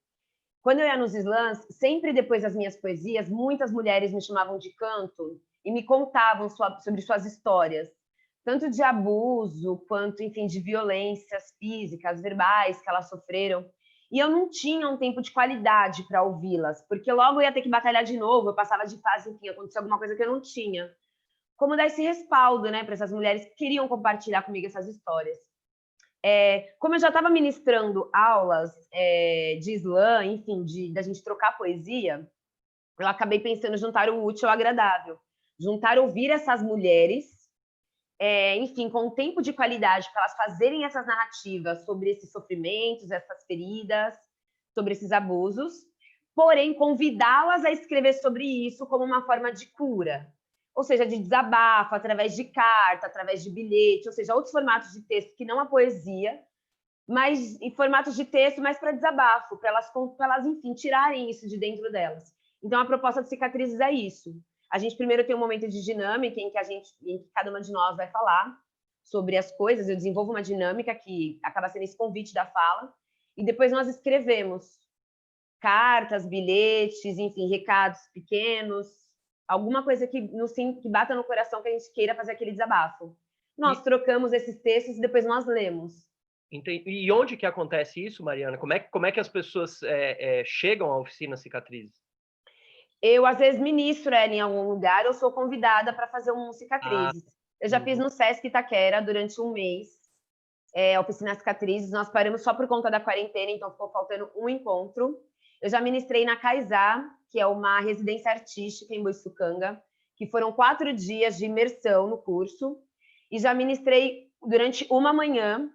Quando eu ia nos slams, sempre depois das minhas poesias, muitas mulheres me chamavam de canto e me contavam sobre suas histórias, tanto de abuso quanto, enfim, de violências físicas, verbais que elas sofreram. E eu não tinha um tempo de qualidade para ouvi-las, porque logo eu ia ter que batalhar de novo, eu passava de fase, enfim, acontecia alguma coisa que eu não tinha. Como dar esse respaldo, né, para essas mulheres que queriam compartilhar comigo essas histórias. Como eu já estava ministrando aulas de slam, enfim, da gente trocar poesia, eu acabei pensando em juntar o útil ao agradável. Juntar ouvir essas mulheres, enfim, com um tempo de qualidade para elas fazerem essas narrativas sobre esses sofrimentos, essas feridas, sobre esses abusos, porém convidá-las a escrever sobre isso como uma forma de cura. Ou seja, de desabafo, através de carta, através de bilhete, ou seja, outros formatos de texto que não a poesia, mas em formatos de texto, mas para desabafo, para elas, enfim, tirarem isso de dentro delas. Então, a proposta de Cicatrizes é isso. A gente primeiro tem um momento de dinâmica em que cada uma de nós vai falar sobre as coisas, eu desenvolvo uma dinâmica que acaba sendo esse convite da fala, e depois nós escrevemos cartas, bilhetes, enfim, recados pequenos, alguma coisa que bata no coração que a gente queira fazer aquele desabafo. Nós trocamos esses textos e depois nós lemos. E onde que acontece isso, Mariana? Como é que as pessoas chegam à oficina Cicatrizes? Eu, às vezes, ministro ela em algum lugar, eu sou convidada para fazer um Cicatrizes. Eu já fiz no Sesc Itaquera durante um mês, a oficina Cicatrizes. Nós paramos só por conta da quarentena, então ficou faltando um encontro. Eu já ministrei na Kaysá, que é uma residência artística em Boiçucanga, que foram 4 dias de imersão no curso. E já ministrei durante uma manhã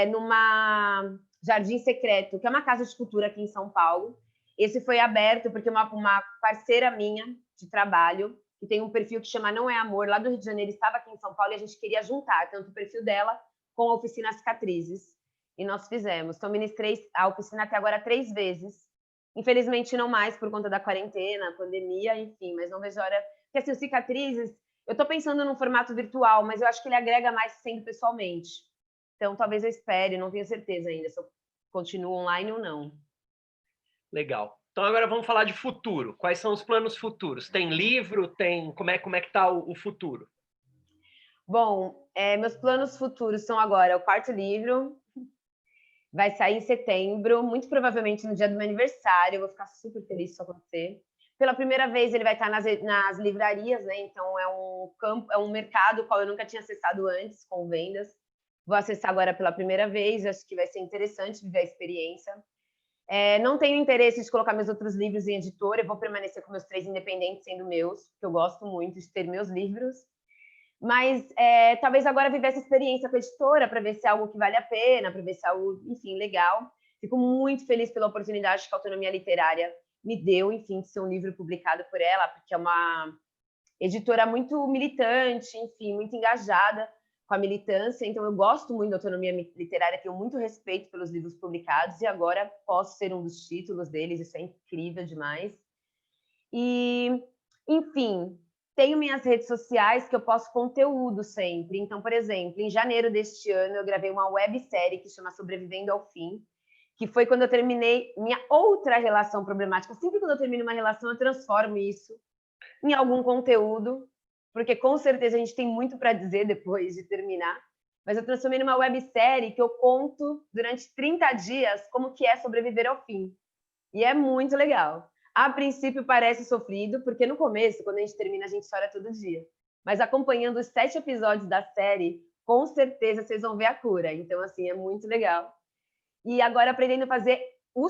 numa Jardim Secreto, que é uma casa de cultura aqui em São Paulo. Esse foi aberto porque uma parceira minha de trabalho, que tem um perfil que chama Não é Amor, lá do Rio de Janeiro, estava aqui em São Paulo e a gente queria juntar tanto o perfil dela com a oficina Cicatrizes. E nós fizemos. Então, ministrei a oficina até agora 3 vezes. Infelizmente, não mais por conta da quarentena, pandemia, enfim, mas não vejo a hora. Porque, assim, o Cicatrizes, eu estou pensando num formato virtual, mas eu acho que ele agrega mais sendo pessoalmente. Então, talvez eu espere, não tenho certeza ainda se eu continuo online ou não. Legal. Então, agora vamos falar de futuro. Quais são os planos futuros? Tem livro? Como é que está o futuro? Bom, meus planos futuros são agora o 4º livro, vai sair em setembro, muito provavelmente no dia do meu aniversário, eu vou ficar super feliz se isso acontecer. Pela primeira vez ele vai estar nas livrarias, né? Então é um mercado qual eu nunca tinha acessado antes, com vendas. Vou acessar agora pela primeira vez, acho que vai ser interessante viver a experiência. Não tenho interesse de colocar meus outros livros em editora, eu vou permanecer com meus 3 independentes sendo meus, porque eu gosto muito de ter meus livros. Mas talvez agora viver essa experiência com a editora para ver se é algo que vale a pena, para ver se é algo, enfim, legal. Fico muito feliz pela oportunidade que a Autonomia Literária me deu, enfim, de ser um livro publicado por ela, porque é uma editora muito militante, enfim, muito engajada com a militância, então eu gosto muito da autonomia literária, tenho muito respeito pelos livros publicados e agora posso ser um dos títulos deles, isso é incrível demais. E, enfim, tenho minhas redes sociais que eu posto conteúdo sempre. Então, por exemplo, em janeiro deste ano eu gravei uma websérie que chama Sobrevivendo ao Fim, que foi quando eu terminei minha outra relação problemática. Sempre quando eu termino uma relação, eu transformo isso em algum conteúdo, porque com certeza a gente tem muito para dizer depois de terminar, mas eu transformei numa websérie que eu conto durante 30 dias como que é sobreviver ao fim. E é muito legal. A princípio parece sofrido, porque no começo, quando a gente termina, a gente chora todo dia. Mas acompanhando os 7 episódios da série, com certeza vocês vão ver a cura. Então, assim, é muito legal. E agora aprendendo a fazer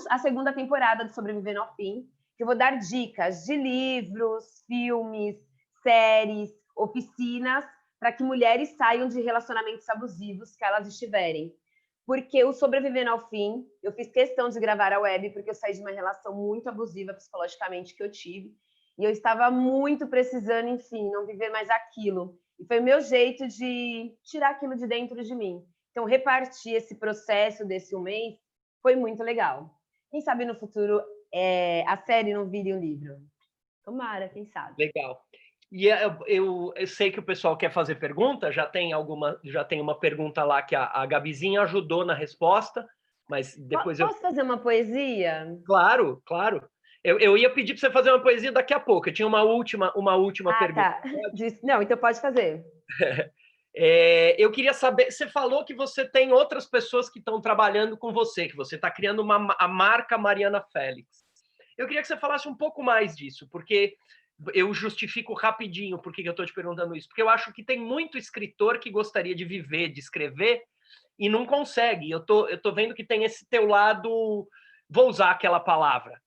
a segunda temporada do Sobrevivendo ao Fim, que eu vou dar dicas de livros, filmes, séries, oficinas, para que mulheres saiam de relacionamentos abusivos que elas estiverem. Porque o Sobrevivendo ao Fim, eu fiz questão de gravar a web, porque eu saí de uma relação muito abusiva psicologicamente que eu tive, e eu estava muito precisando, enfim, não viver mais aquilo. E foi o meu jeito de tirar aquilo de dentro de mim. Então, repartir esse processo desse um mês foi muito legal. Quem sabe no futuro a série não vire um livro. Tomara, quem sabe. Legal. E eu sei que o pessoal quer fazer pergunta, já tem uma pergunta lá que a Gabizinha ajudou na resposta, mas depois Posso fazer uma poesia? Claro, claro. Eu ia pedir para você fazer uma poesia daqui a pouco. Eu tinha uma última pergunta. Tá. Não, então pode fazer. Eu queria saber, você falou que você tem outras pessoas que estão trabalhando com você, que você está criando a marca Mariana Félix. Eu queria que você falasse um pouco mais disso, porque eu justifico rapidinho por que eu estou te perguntando isso, porque eu acho que tem muito escritor que gostaria de viver, de escrever, e não consegue. Eu tô vendo que tem esse teu lado, vou usar aquela palavra,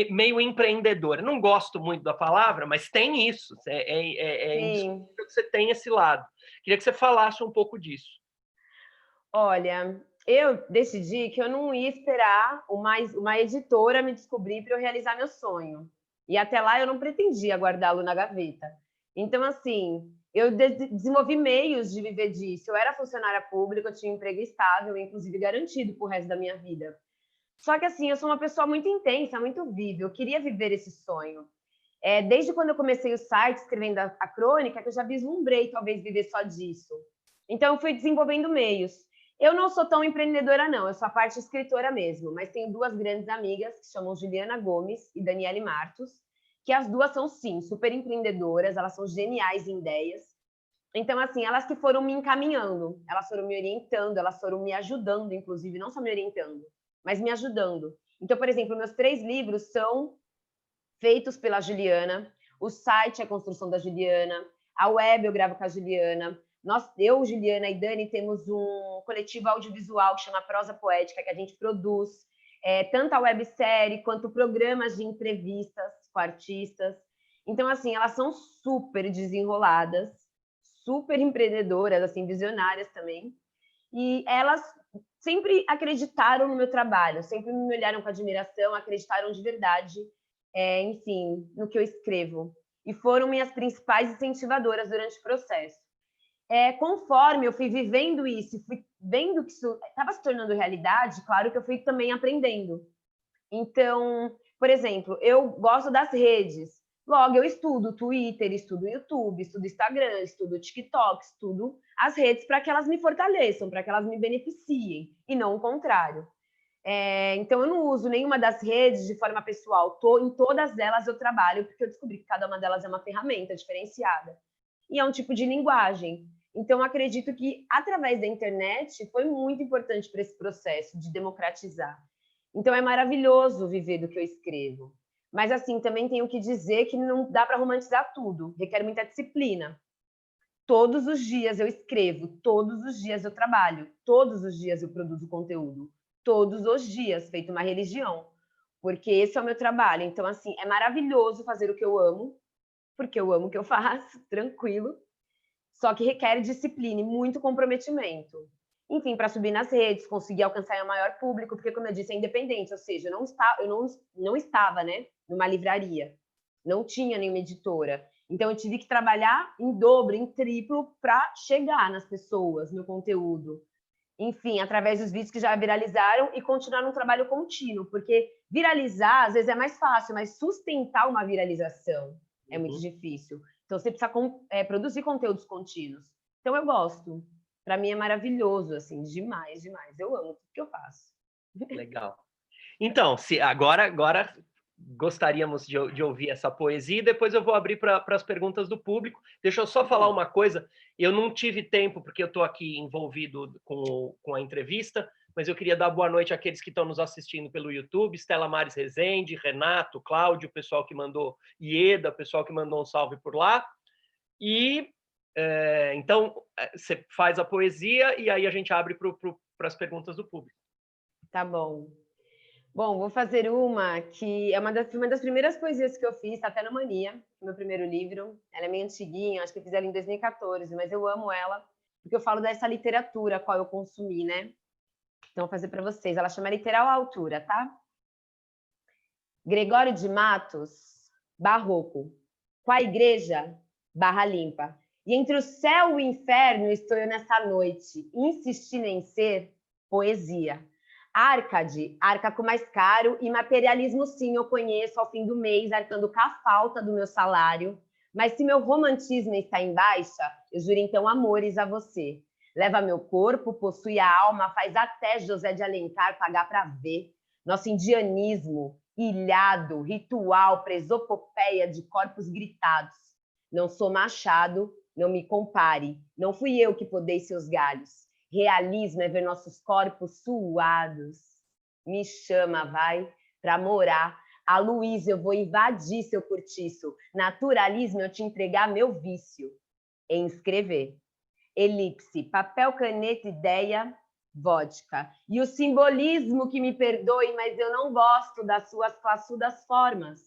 meio empreendedor. Não gosto muito da palavra, mas tem isso. Indiscutível que você tem esse lado. Queria que você falasse um pouco disso. Olha, eu decidi que eu não ia esperar uma editora me descobrir para eu realizar meu sonho. E até lá eu não pretendia guardá-lo na gaveta. Então, assim, eu desenvolvi meios de viver disso. Eu era funcionária pública, eu tinha um emprego estável, inclusive garantido para o resto da minha vida. Só que, assim, eu sou uma pessoa muito intensa, muito viva. Eu queria viver esse sonho. Desde quando eu comecei o site, escrevendo a crônica, que eu já vislumbrei, talvez, viver só disso. Então, eu fui desenvolvendo meios. Eu não sou tão empreendedora, não. Eu sou a parte escritora mesmo. Mas tenho 2 grandes amigas, que chamam Juliana Gomes e Daniele Martos, que as duas são, sim, super empreendedoras. Elas são geniais em ideias. Então, assim, elas que foram me encaminhando, elas foram me orientando, elas foram me ajudando, inclusive, não só me orientando, mas me ajudando. Então, por exemplo, meus 3 livros são feitos pela Juliana, o site é a construção da Juliana, a web eu gravo com a Juliana. Eu, Juliana e Dani temos um coletivo audiovisual que chama Prosa Poética, que a gente produz tanto a websérie quanto programas de entrevistas com artistas. Então, assim, elas são super desenroladas, super empreendedoras, assim, visionárias também. E elas sempre acreditaram no meu trabalho, sempre me olharam com admiração, acreditaram de verdade, enfim, no que eu escrevo. E foram minhas principais incentivadoras durante o processo. Conforme eu fui vivendo isso, fui vendo que isso estava se tornando realidade, claro que eu fui também aprendendo. Então, por exemplo, eu gosto das redes. Logo, eu estudo Twitter, estudo YouTube, estudo Instagram, estudo TikTok, estudo as redes para que elas me fortaleçam, para que elas me beneficiem, e não o contrário. Então, eu não uso nenhuma das redes de forma pessoal. Em todas elas eu trabalho, porque eu descobri que cada uma delas é uma ferramenta diferenciada. E é um tipo de linguagem. Então, acredito que, através da internet, foi muito importante para esse processo de democratizar. Então, é maravilhoso viver do que eu escrevo. Mas, assim, também tenho que dizer que não dá para romantizar tudo. Requer muita disciplina. Todos os dias eu escrevo, todos os dias eu trabalho, todos os dias eu produzo conteúdo. Todos os dias, feito uma religião. Porque esse é o meu trabalho. Então, assim, é maravilhoso fazer o que eu amo, porque eu amo o que eu faço, tranquilo. Só que requer disciplina e muito comprometimento. Enfim, para subir nas redes, conseguir alcançar o maior público, porque, como eu disse, é independente, ou seja, eu não estava, né, numa livraria, não tinha nenhuma editora. Então, eu tive que trabalhar em dobro, em triplo, para chegar nas pessoas, no conteúdo. Enfim, através dos vídeos que já viralizaram e continuar num trabalho contínuo, porque viralizar, às vezes, é mais fácil, mas sustentar uma viralização é muito difícil. Então, você precisa produzir conteúdos contínuos. Então, eu gosto. Para mim, é maravilhoso, assim, demais, demais. Eu amo tudo que eu faço. Legal. Então, agora gostaríamos de ouvir essa poesia, e depois eu vou abrir para as perguntas do público. Deixa eu só falar uma coisa, eu não tive tempo, porque eu estou aqui envolvido com a entrevista, mas eu queria dar boa noite àqueles que estão nos assistindo pelo YouTube, Stella Maris Rezende, Renato, Cláudio, o pessoal que mandou, Ieda, o pessoal que mandou um salve por lá. E, então, você faz a poesia e aí a gente abre para as perguntas do público. Tá bom. Bom, vou fazer uma que é uma das primeiras poesias que eu fiz, tá até no Mania, meu primeiro livro. Ela é meio antiguinha, acho que eu fiz ela em 2014, mas eu amo ela, porque eu falo dessa literatura a qual eu consumi, né? Então, vou fazer para vocês. Ela chama Literal à Altura, tá? Gregório de Matos, barroco. Com a igreja, barra limpa. E entre o céu e o inferno estou eu nessa noite, insistindo em ser poesia. Arcade, arca com mais caro, e materialismo sim eu conheço ao fim do mês, arcando com a falta do meu salário. Mas se meu romantismo está em baixa, eu juro então amores a você. Leva meu corpo, possui a alma, faz até José de Alencar pagar para ver. Nosso indianismo, ilhado, ritual, presopopeia de corpos gritados. Não sou Machado, não me compare, não fui eu que podei seus galhos. Realismo é ver nossos corpos suados. Me chama, vai, para morar. A Luísa, eu vou invadir seu cortiço. Naturalismo, eu te entregar meu vício. Em escrever. Elipse, papel, caneta, ideia, vodka. E o simbolismo que me perdoe, mas eu não gosto das suas classudas formas.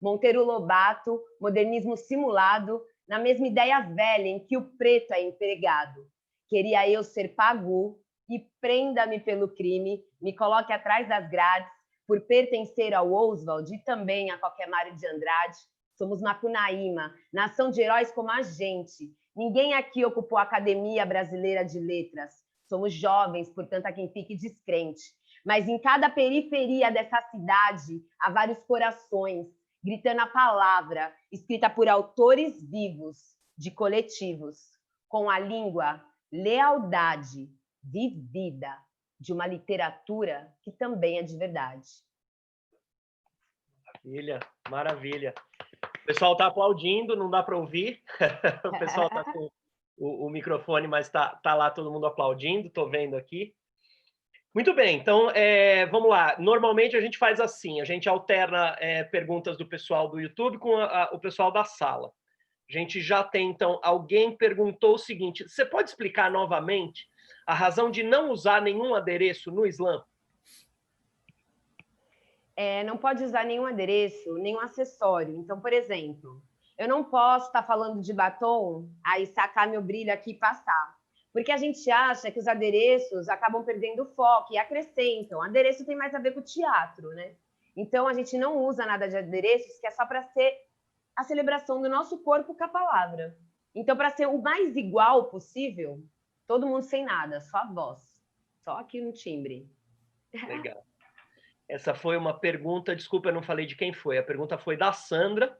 Monteiro Lobato, modernismo simulado, na mesma ideia velha em que o preto é empregado. Queria eu ser pagu e prenda-me pelo crime, me coloque atrás das grades, por pertencer ao Oswald e também a qualquer Mário de Andrade. Somos Macunaíma, nação de heróis como a gente. Ninguém aqui ocupou a Academia Brasileira de Letras. Somos jovens, portanto, há quem fique descrente. Mas em cada periferia dessa cidade há vários corações, gritando a palavra, escrita por autores vivos, de coletivos, com a língua lealdade vivida, de uma literatura que também é de verdade. Maravilha, maravilha. O pessoal está aplaudindo, não dá para ouvir. O pessoal está com o microfone, mas tá lá todo mundo aplaudindo, estou vendo aqui. Muito bem, então vamos lá. Normalmente a gente faz assim, a gente alterna perguntas do pessoal do YouTube com o pessoal da sala. A gente já tem, então, alguém perguntou o seguinte, você pode explicar novamente a razão de não usar nenhum adereço no Islã? Não pode usar nenhum adereço, nenhum acessório. Então, por exemplo, eu não posso estar falando de batom, aí sacar meu brilho aqui e passar. Porque a gente acha que os adereços acabam perdendo o foco e acrescentam. Adereço tem mais a ver com o teatro, né? Então, a gente não usa nada de adereços, que é só para ser a celebração do nosso corpo com a palavra. Então, para ser o mais igual possível, todo mundo sem nada, só a voz. Só aqui no timbre. Legal. Essa foi uma pergunta, desculpa, eu não falei de quem foi. A pergunta foi da Sandra.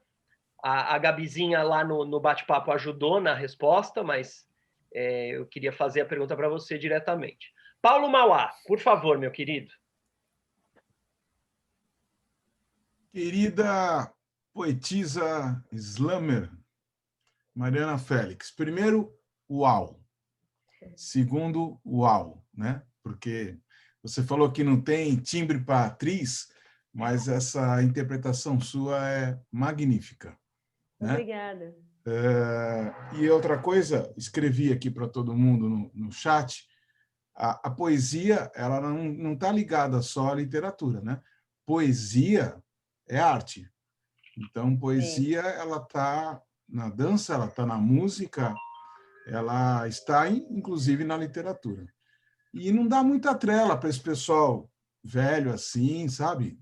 A Gabizinha lá no bate-papo ajudou na resposta, mas eu queria fazer a pergunta para você diretamente. Paulo Mauá, por favor, meu querido. Querida poetisa slammer, Mariana Félix. Primeiro, uau. Segundo, uau, né? Porque você falou que não tem timbre para atriz, mas essa interpretação sua é magnífica. Né? Obrigada. E outra coisa, escrevi aqui para todo mundo no chat, a poesia ela não está ligada só à literatura, né? Poesia é arte. Então, poesia ela está na dança, ela está na música, ela está, inclusive, na literatura. E não dá muita trela para esse pessoal velho assim, sabe?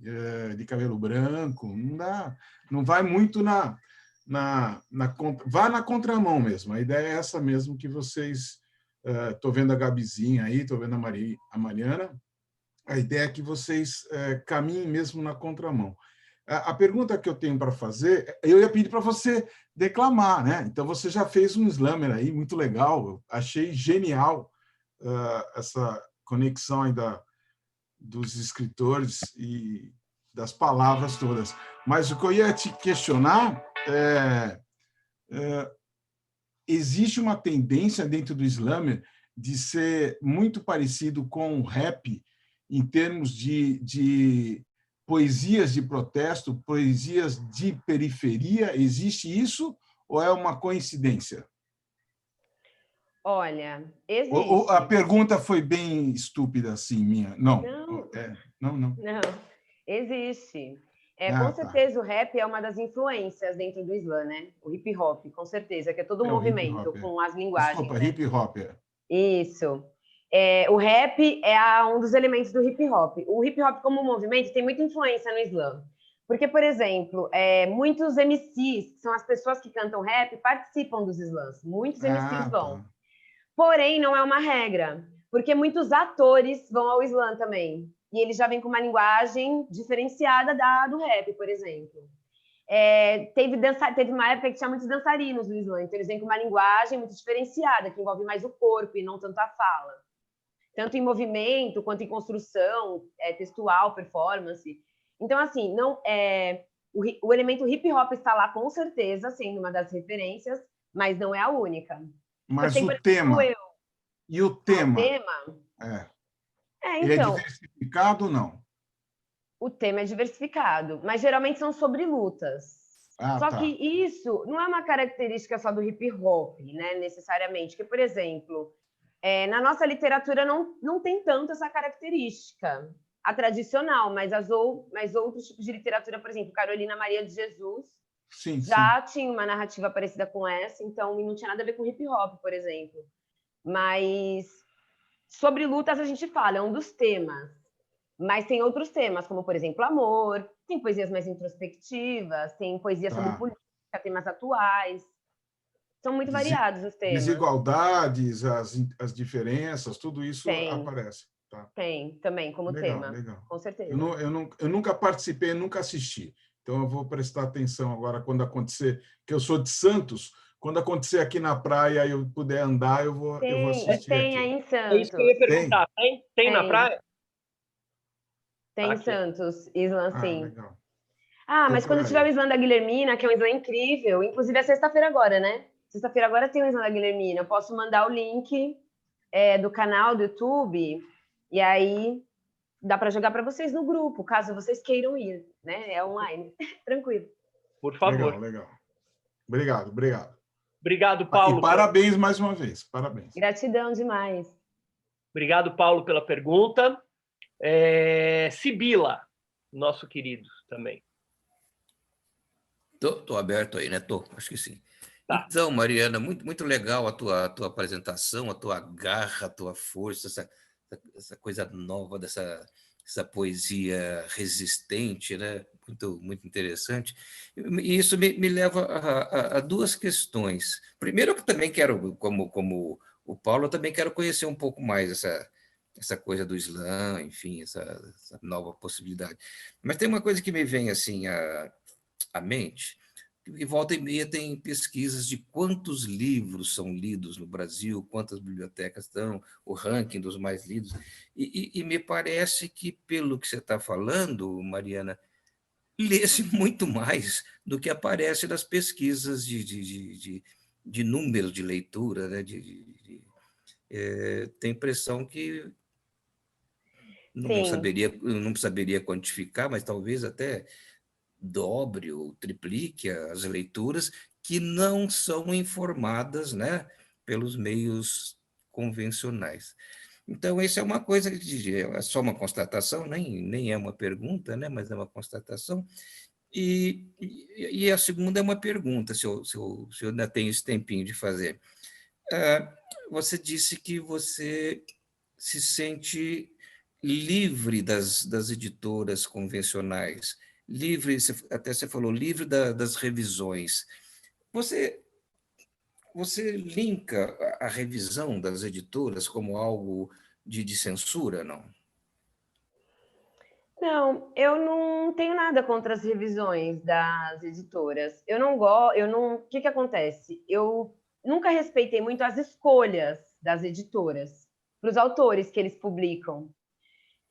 De cabelo branco, não dá, não vai muito vá na contramão mesmo. A ideia é essa mesmo que vocês... Estou vendo a Gabizinha aí, estou vendo a Mariana. A ideia é que vocês caminhem mesmo na contramão. A pergunta que eu tenho para fazer, eu ia pedir para você declamar, né? Então, você já fez um slammer aí, muito legal. Eu achei genial essa conexão aí dos escritores e das palavras todas. Mas o que eu ia te questionar existe uma tendência dentro do slammer de ser muito parecido com o rap em termos de poesias de protesto, poesias de periferia? Existe isso ou é uma coincidência? Olha, Ou a existe. pergunta foi bem estúpida assim, minha? Não. Não, Não. não, existe. Tá. Com certeza o rap é uma das influências dentro do slam, né? O hip hop, com certeza, que é todo um o hip movimento hop. com as linguagens. Desculpa, né? hip hop. Isso. O rap é um dos elementos do hip hop. O hip hop como movimento tem muita influência no slam. Porque, por exemplo, muitos MCs, que são as pessoas que cantam rap, participam dos slams. Muitos MCs vão. Tá. Porém, não é uma regra, porque muitos atores vão ao slam também. E eles já vêm com uma linguagem diferenciada do rap, por exemplo. Teve uma época que tinha muitos dançarinos no slam, então eles vêm com uma linguagem muito diferenciada, que envolve mais o corpo e não tanto a fala. Tanto em movimento, quanto em construção, textual, performance. Então, assim, o elemento hip-hop está lá com certeza, sendo uma das referências, mas não é a única. Mas o tema... E o tema? O tema? Ele então, é diversificado ou não? O tema é diversificado, mas geralmente são sobre lutas. Só que isso não é uma característica só do hip-hop, né, necessariamente. Que, por exemplo, na nossa literatura não tem tanto essa característica. A tradicional, mas outros tipos de literatura, por exemplo, Carolina Maria de Jesus, já tinha uma narrativa parecida com essa, então não tinha nada a ver com hip-hop, por exemplo. Mas sobre lutas a gente fala, é um dos temas. Mas tem outros temas, como, por exemplo, amor, tem poesias mais introspectivas, tem poesia sobre política, temas atuais. São muito variados os temas. Desigualdades, as diferenças, tudo isso aparece. Tá? Tem, também, como tema. Legal. Com certeza. Eu nunca participei, nunca assisti. Então, eu vou prestar atenção agora quando acontecer, que eu sou de Santos, quando acontecer aqui na praia e eu puder andar, eu vou assistir. Tem aí em Santos. É isso que eu ia perguntar. Tem na praia? Tem em Santos, slam, sim. Legal. Mas quando tiver o slam da Guilhermina, que é um slam incrível, inclusive é sexta-feira agora, né? Sexta-feira agora tem o slam da Guilhermina. Eu posso mandar o link do canal do YouTube, e aí dá para jogar para vocês no grupo, caso vocês queiram ir, né? É online. Tranquilo. Por favor. Legal. Obrigado. Obrigado, Paulo. E parabéns mais uma vez. Parabéns. Gratidão demais. Obrigado, Paulo, pela pergunta. Sibila, nosso querido também. Tô aberto aí, né? Acho que sim. Tá. Então, Mariana, muito legal a tua apresentação, a tua garra, a tua força, essa coisa nova essa poesia resistente, né? Muito interessante. E isso me leva a duas questões. Primeiro, eu também quero, como o Paulo, eu também quero conhecer um pouco mais essa coisa do slam, enfim, essa nova possibilidade. Mas tem uma coisa que me vem assim à mente, que volta e meia tem pesquisas de quantos livros são lidos no Brasil, quantas bibliotecas estão, o ranking dos mais lidos, e me parece que, pelo que você está falando, Mariana, lê-se muito mais do que aparece nas pesquisas de números de leitura, né? Tem a impressão que não saberia quantificar, mas talvez até dobre ou triplique as leituras que não são informadas, né, pelos meios convencionais. Então, isso é uma coisa que é só uma constatação, nem é uma pergunta, né, mas é uma constatação. E a segunda é uma pergunta, se eu ainda tenho esse tempinho de fazer. Você disse que você se sente livre das editoras convencionais, livre, até você falou, livre das revisões. Você, você linka a revisão das editoras como algo de censura, não? Não, eu não tenho nada contra as revisões das editoras. O que que acontece? Eu nunca respeitei muito as escolhas das editoras para os autores que eles publicam.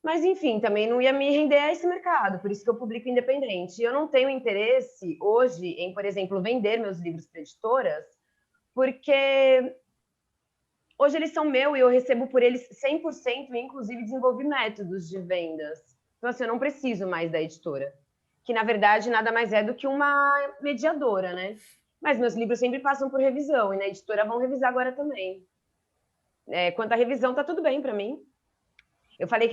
Mas, enfim, também não ia me render a esse mercado, por isso que eu publico independente. Eu não tenho interesse hoje em, por exemplo, vender meus livros para editoras, porque hoje eles são meus e eu recebo por eles 100% e, inclusive, desenvolvi métodos de vendas. Então, assim, eu não preciso mais da editora, que, na verdade, nada mais é do que uma mediadora, né? Mas meus livros sempre passam por revisão, e na editora vão revisar agora também. Quanto à revisão, tá tudo bem para mim. Eu falei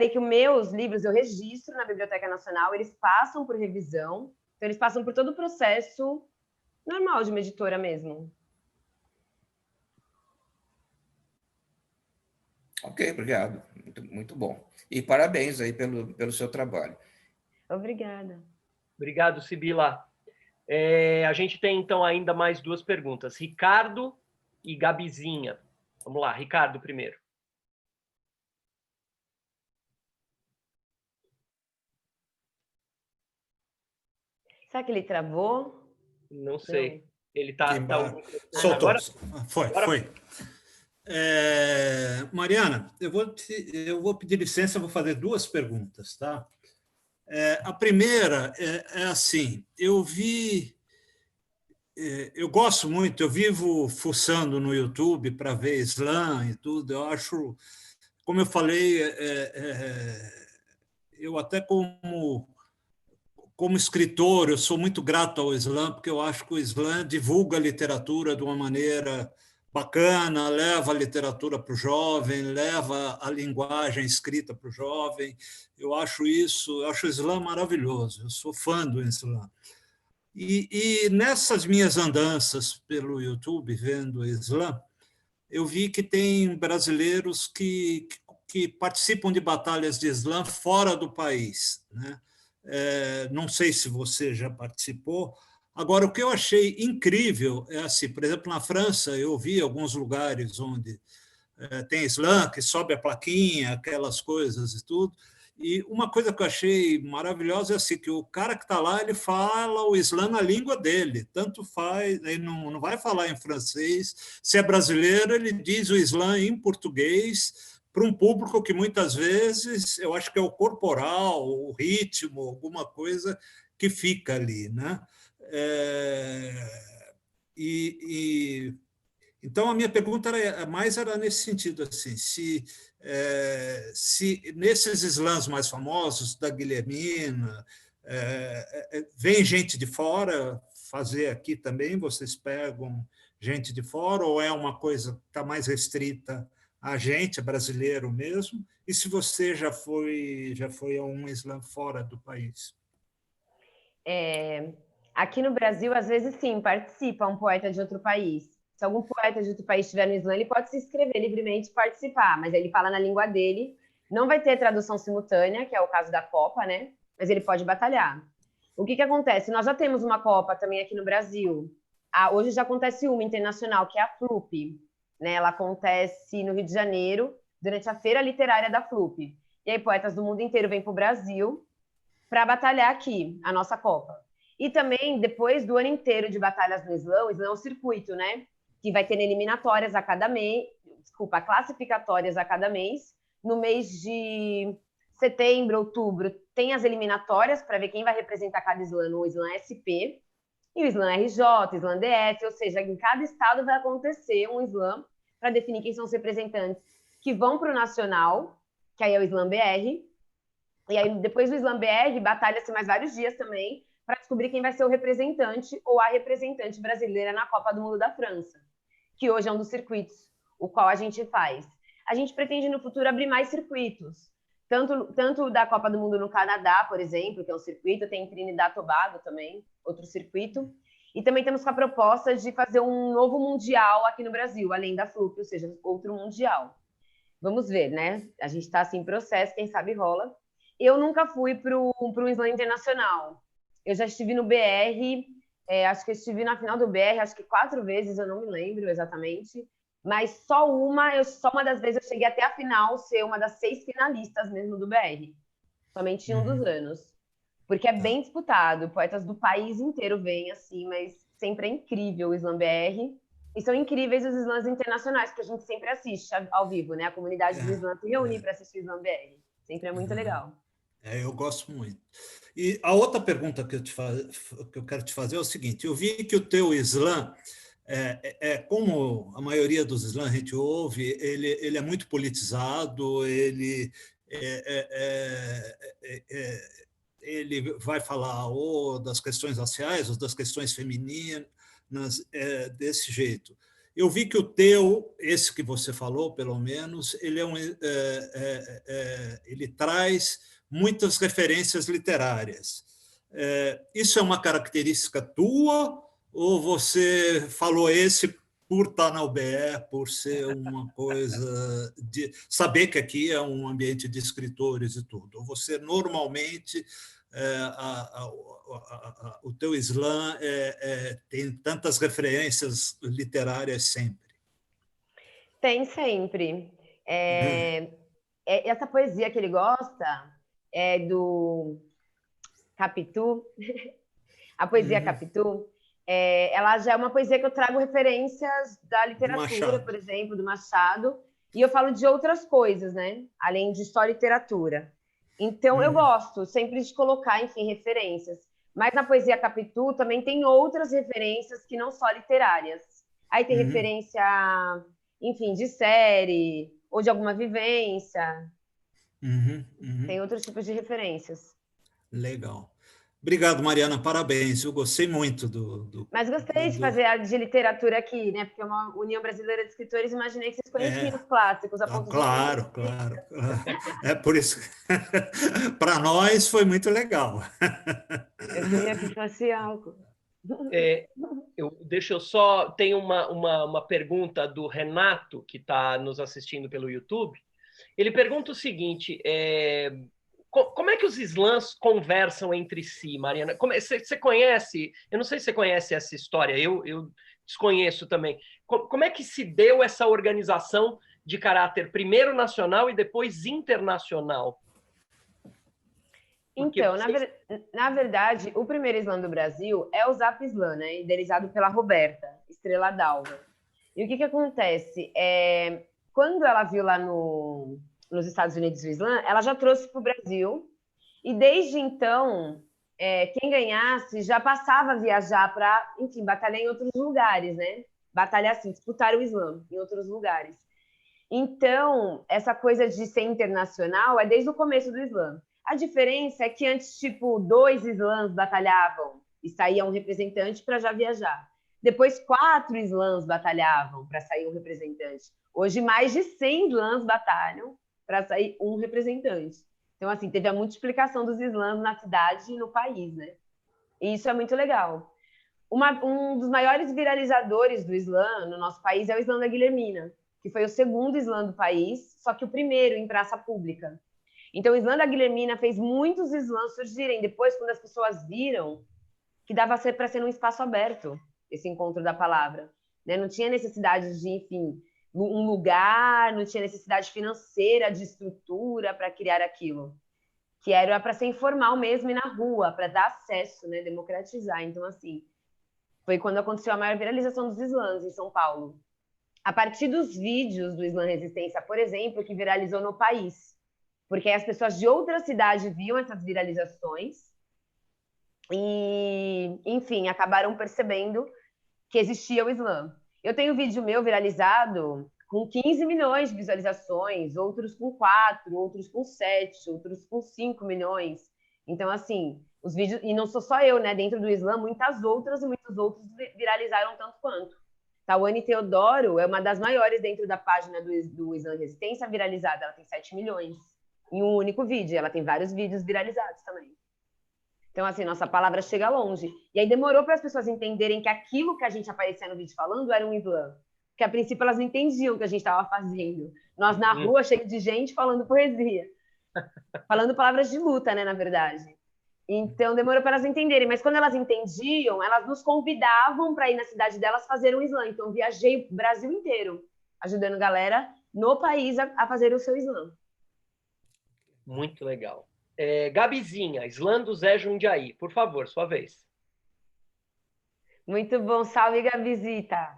que os meus livros eu registro na Biblioteca Nacional, eles passam por revisão, então eles passam por todo o processo normal de uma editora mesmo. Ok, obrigado. Muito, muito bom. E parabéns aí pelo seu trabalho. Obrigada. Obrigado, Sibila. A gente tem, então, ainda mais duas perguntas. Ricardo e Gabizinha. Vamos lá, Ricardo primeiro. Será que ele travou? Não sei. Não. Ele tá Soltou. agora? Foi, Agora foi. Mariana, eu vou pedir licença, vou fazer duas perguntas, tá? A primeira é assim, eu gosto muito, eu vivo fuçando no YouTube para ver slam e tudo, eu acho, como eu falei, eu até como escritor, eu sou muito grato ao slam, porque eu acho que o slam divulga a literatura de uma maneira bacana, leva a literatura para o jovem, leva a linguagem escrita para o jovem. Eu acho o slam maravilhoso, eu sou fã do slam. E nessas minhas andanças pelo YouTube, vendo slam, eu vi que tem brasileiros que participam de batalhas de slam fora do país, né? Não sei se você já participou. Agora, o que eu achei incrível é assim, por exemplo, na França, eu vi alguns lugares onde tem slam, que sobe a plaquinha, aquelas coisas e tudo. E uma coisa que eu achei maravilhosa é assim, que o cara que está lá, ele fala o slam na língua dele, tanto faz, ele não vai falar em francês. Se é brasileiro, ele diz o slam em português, para um público que muitas vezes, eu acho que é o corporal, o ritmo, alguma coisa que fica ali, né? Então, a minha pergunta era nesse sentido, assim, se nesses slams mais famosos, da Guilhermina, vem gente de fora fazer aqui também? Vocês pegam gente de fora ou é uma coisa que está mais restrita a gente, brasileiro mesmo? E se você já foi a um slam fora do país? Aqui no Brasil, às vezes, sim, participa um poeta de outro país. Se algum poeta de outro país estiver no slam, ele pode se inscrever livremente e participar, mas ele fala na língua dele. Não vai ter tradução simultânea, que é o caso da Copa, né? Mas ele pode batalhar. O que acontece? Nós já temos uma Copa também aqui no Brasil. Hoje já acontece uma internacional, que é a FLUP, né? Ela acontece no Rio de Janeiro, durante a Feira Literária da FLUP. E aí poetas do mundo inteiro vêm para o Brasil para batalhar aqui, a nossa Copa. E também, depois do ano inteiro de batalhas no slam, o slam é um circuito, né? Que vai ter eliminatórias a cada mês, classificatórias a cada mês. No mês de setembro, outubro, tem as eliminatórias para ver quem vai representar cada slam no slam SP, e o slam RJ, slam DF, ou seja, em cada estado vai acontecer um slam para definir quem são os representantes que vão para o nacional, que aí é o slam BR. E aí, depois do slam BR, batalha-se mais vários dias também para descobrir quem vai ser o representante ou a representante brasileira na Copa do Mundo da França, que hoje é um dos circuitos, o qual a gente faz. A gente pretende, no futuro, abrir mais circuitos, tanto da Copa do Mundo no Canadá, por exemplo, que é um circuito, tem Trinidad e Tobago também, outro circuito, e também temos com a proposta de fazer um novo mundial aqui no Brasil, além da FLUP, ou seja, outro mundial. Vamos ver, né? A gente está assim em processo, quem sabe rola. Eu nunca fui para um slam internacional. Eu já estive no BR Acho que eu estive na final do BR, acho que 4 vezes, eu não me lembro exatamente. Mas só uma das vezes eu cheguei até a final, ser uma das 6 finalistas mesmo do BR. Somente em um dos anos. Porque é bem disputado, poetas do país inteiro vêm, assim, mas sempre é incrível o Slam BR. E são incríveis os slams internacionais, que a gente sempre assiste ao vivo, né? A comunidade do Slam se reúne para assistir o Slam BR. Sempre é muito legal. Eu gosto muito. E a outra pergunta que eu quero te fazer é o seguinte: eu vi que o teu slam, como a maioria dos slams a gente ouve, ele é muito politizado, ele vai falar ou das questões raciais ou das questões femininas, desse jeito. Eu vi que o teu, esse que você falou, pelo menos, ele traz muitas referências literárias. Isso é uma característica tua ou você falou esse por estar na UBE, por ser uma coisa de saber que aqui é um ambiente de escritores e tudo? Ou você normalmente o teu slam tem tantas referências literárias sempre? Tem sempre. Essa poesia que ele gosta é do Capitu. A poesia Capitu, ela já é uma poesia que eu trago referências da literatura, por exemplo, do Machado, e eu falo de outras coisas, né? Além de só literatura. Então, eu gosto sempre de colocar, enfim, referências. Mas na poesia Capitu também tem outras referências que não só literárias. Aí tem referência, enfim, de série ou de alguma vivência. Tem outros tipos de referências. Legal. Obrigado, Mariana, parabéns. Eu gostei muito do Mas gostei de fazer a de literatura aqui, né? Porque é uma União Brasileira de Escritores, imaginei que vocês conheciam os clássicos. Claro. É por isso. Para nós foi muito legal. Eu queria que fosse algo. Deixa eu só... Tem uma pergunta do Renato, que está nos assistindo pelo YouTube. Ele pergunta o seguinte... Como é que os slams conversam entre si, Mariana? Você conhece? Eu não sei se você conhece essa história, eu desconheço também. Como é que se deu essa organização de caráter primeiro nacional e depois internacional? Então, na verdade, o primeiro slam do Brasil é o Zap Slam, né? Idealizado pela Roberta, Estrela d'Alva. E o que acontece? Quando ela viu lá nos Estados Unidos o slam, ela já trouxe para o Brasil, e desde então, quem ganhasse já passava a viajar para, enfim, batalhar em outros lugares, né? Batalhar assim, disputar o slam em outros lugares. Então, essa coisa de ser internacional é desde o começo do slam. A diferença é que antes, tipo, 2 slams batalhavam e saía um representante para já viajar. Depois, 4 slams batalhavam para sair um representante. Hoje, mais de 100 slams batalham para sair um representante. Então, assim, teve a multiplicação dos slams na cidade e no país, né? E isso é muito legal. Um dos maiores viralizadores do slam no nosso país é o Slam da Guilhermina, que foi o segundo slam do país, só que o primeiro em praça pública. Então, o Slam da Guilhermina fez muitos slams surgirem depois, quando as pessoas viram que dava para ser num espaço aberto, esse encontro da palavra. Né? Não tinha necessidade de, enfim, um lugar, não tinha necessidade financeira, de estrutura para criar aquilo. Que era para ser informal mesmo e na rua, para dar acesso, né? Democratizar. Então, assim, foi quando aconteceu a maior viralização dos slams em São Paulo. A partir dos vídeos do Slam Resistência, por exemplo, que viralizou no país. Porque as pessoas de outra cidade viam essas viralizações e, enfim, acabaram percebendo que existia o slam. Eu tenho um vídeo meu viralizado com 15 milhões de visualizações, outros com 4, outros com 7, outros com 5 milhões. Então, assim, os vídeos... E não sou só eu, né? Dentro do slam, muitos outros viralizaram tanto quanto. Tawane Teodoro é uma das maiores dentro da página do Slam Resistência viralizada. Ela tem 7 milhões em um único vídeo. Ela tem vários vídeos viralizados também. Então, assim, nossa palavra chega longe. E aí demorou para as pessoas entenderem que aquilo que a gente aparecia no vídeo falando era um slam. Porque, a princípio, elas não entendiam o que a gente estava fazendo. Nós, na rua, cheio de gente falando poesia. Falando palavras de luta, né, na verdade. Então demorou para elas entenderem, mas quando elas entendiam, elas nos convidavam para ir na cidade delas fazer um slam. Então viajei o Brasil inteiro, ajudando galera no país a fazer o seu slam. Muito legal. Gabizinha, slam do Zé Jundiaí. Por favor, sua vez. Muito bom, salve Gabizita.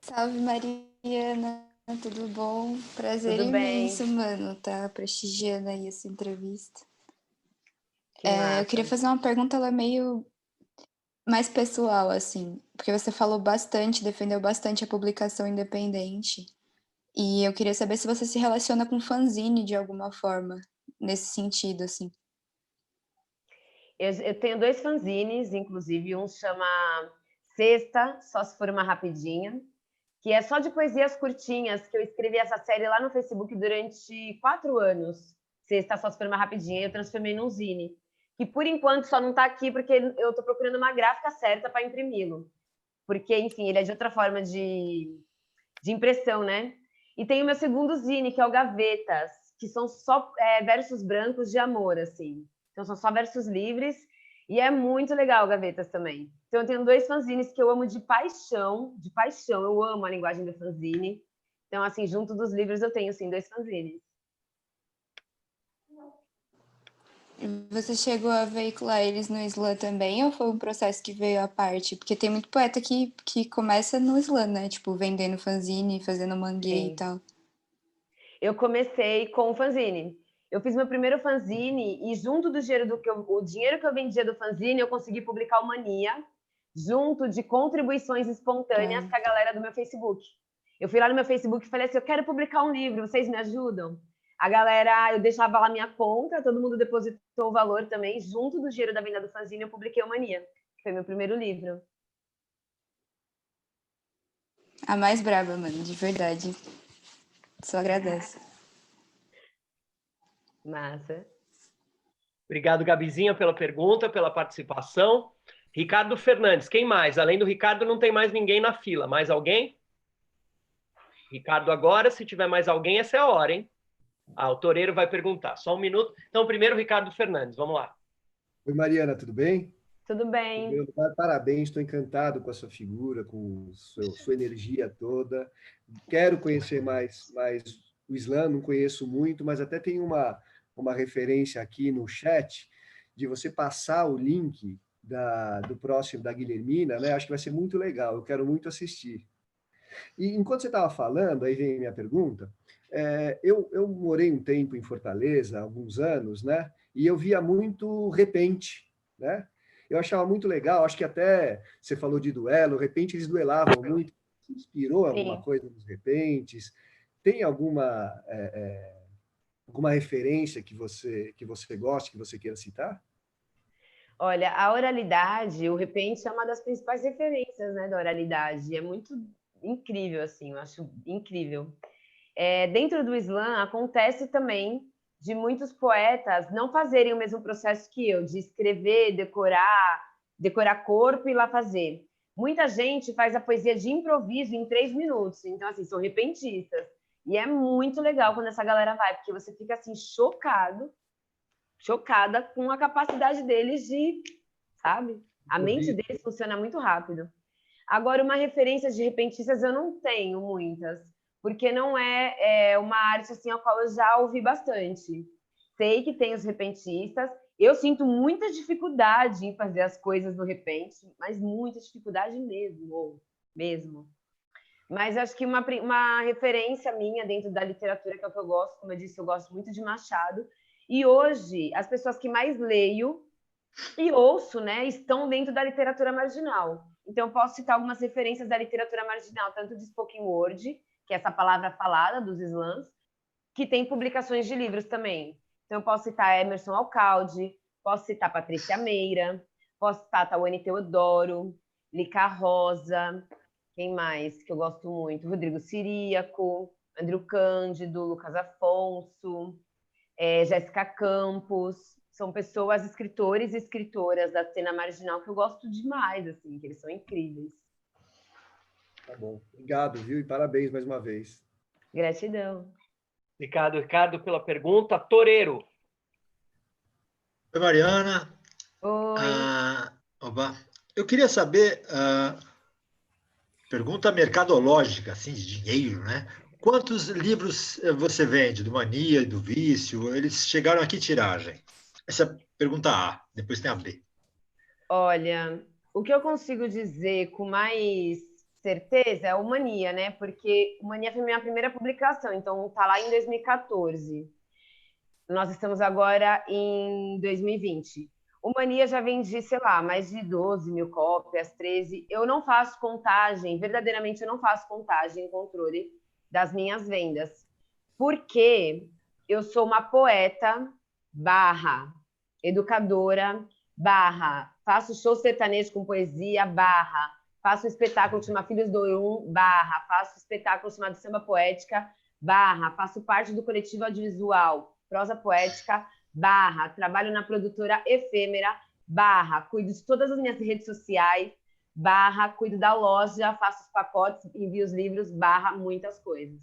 Salve, Mariana, tudo bom? Prazer Tudo bem? imenso, mano, tá prestigiando aí essa entrevista. Que massa. Eu queria fazer uma pergunta, ela é meio mais pessoal, assim, porque você falou bastante, defendeu bastante a publicação independente, e eu queria saber se você se relaciona com fanzine de alguma forma, nesse sentido, assim. Eu tenho 2 fanzines, inclusive, um chama Sexta, Só Se For Uma Rapidinha, que é só de poesias curtinhas, que eu escrevi essa série lá no Facebook durante 4 anos. Sexta, Só Se For Uma Rapidinha, e eu transformei num zine, que por enquanto só não está aqui porque eu estou procurando uma gráfica certa para imprimi-lo. Porque, enfim, ele é de outra forma de impressão, né? E tem o meu segundo zine, que é o Gavetas, que são só versos brancos de amor, assim. Então, são só versos livres. E é muito legal, Gavetas, também. Então, eu tenho 2 fanzines que eu amo de paixão. De paixão, eu amo a linguagem do fanzine. Então, assim, junto dos livros, eu tenho, sim, 2 fanzines. Você chegou a veicular eles no slam também, ou foi um processo que veio à parte? Porque tem muito poeta que começa no slam, né? Tipo, vendendo fanzine, fazendo manguê e tal. Eu comecei com o fanzine. Eu fiz meu primeiro fanzine e junto do dinheiro o dinheiro que eu vendia do fanzine, eu consegui publicar o Mania, junto de contribuições espontâneas com a galera do meu Facebook. Eu fui lá no meu Facebook e falei assim, eu quero publicar um livro, vocês me ajudam? A galera, eu deixava lá minha conta, todo mundo depositou o valor também, junto do dinheiro da venda do fanzine, eu publiquei o Mania, que foi meu primeiro livro. A mais braba, mano, de verdade. Só agradeço. Massa. Obrigado, Gabizinha, pela pergunta, pela participação. Ricardo Fernandes, quem mais? Além do Ricardo, não tem mais ninguém na fila. Mais alguém? Ricardo agora, se tiver mais alguém, essa é a hora, hein? O Toreiro vai perguntar. Só um minuto. Então, primeiro, Ricardo Fernandes. Vamos lá. Oi, Mariana, tudo bem? Tudo bem. Em primeiro lugar, parabéns, estou encantado com a sua figura, com sua energia toda. Quero conhecer mais o Islã, não conheço muito, mas até tem uma referência aqui no chat de você passar o link do próximo da Guilhermina, né? Acho que vai ser muito legal, eu quero muito assistir. E enquanto você estava falando, aí vem a minha pergunta, eu morei um tempo em Fortaleza, alguns anos, né? E eu via muito repente, né? Eu achava muito legal, acho que até você falou de duelo, de repente eles duelavam muito. Você inspirou alguma coisa nos repentes? Tem alguma referência que você goste, que você queira citar? Olha, a oralidade, o repente é uma das principais referências, né, da oralidade. É muito incrível, assim, eu acho incrível. Dentro do Islã, acontece também de muitos poetas não fazerem o mesmo processo que eu, de escrever, decorar corpo e lá fazer. Muita gente faz a poesia de improviso em 3 minutos, então, assim, são repentistas. E é muito legal quando essa galera vai, porque você fica, assim, chocada com a capacidade deles de, sabe? A mente deles funciona muito rápido. Agora, uma referência de repentistas eu não tenho muitas, porque não é uma arte assim a qual eu já ouvi bastante. Sei que tem os repentistas, eu sinto muita dificuldade em fazer as coisas no repente, mas muita dificuldade mesmo. Mas acho que uma referência minha dentro da literatura, que é o que eu gosto, como eu disse, eu gosto muito de Machado, e hoje as pessoas que mais leio e ouço, né, estão dentro da literatura marginal. Então, eu posso citar algumas referências da literatura marginal, tanto de spoken word, que é essa palavra falada dos slams, que tem publicações de livros também. Então, eu posso citar Emerson Alcalde, posso citar Patrícia Meira, posso citar Tawane Teodoro, Lica Rosa, quem mais que eu gosto muito? Rodrigo Ciríaco, Andrew Cândido, Lucas Afonso, Jéssica Campos. São pessoas, escritores e escritoras da cena marginal que eu gosto demais, assim, que eles são incríveis. Tá bom. Obrigado, viu? E parabéns mais uma vez. Gratidão. Ricardo, pela pergunta. Toreiro. Oi, Mariana. Oi. Oba. Eu queria saber, pergunta mercadológica, assim, de dinheiro, né? Quantos livros você vende do Mania e do Vício? Eles chegaram a que tiragem? Essa é a pergunta A, depois tem a B. Olha, o que eu consigo dizer com mais certeza é o Mania, né? Porque o Mania foi minha primeira publicação, então tá lá em 2014. Nós estamos agora em 2020. O Mania já vendi, sei lá, mais de 12 mil cópias, 13. Eu não faço contagem, verdadeiramente eu não faço contagem, controle das minhas vendas. Porque eu sou uma poeta barra educadora barra faço show sertanejo com poesia barra faço um espetáculo chamado Filhos do Orum barra faço um espetáculo chamado Samba Poética barra faço parte do coletivo audiovisual Prosa Poética barra trabalho na produtora Efêmera barra cuido de todas as minhas redes sociais barra cuido da loja, faço os pacotes, envio os livros barra muitas coisas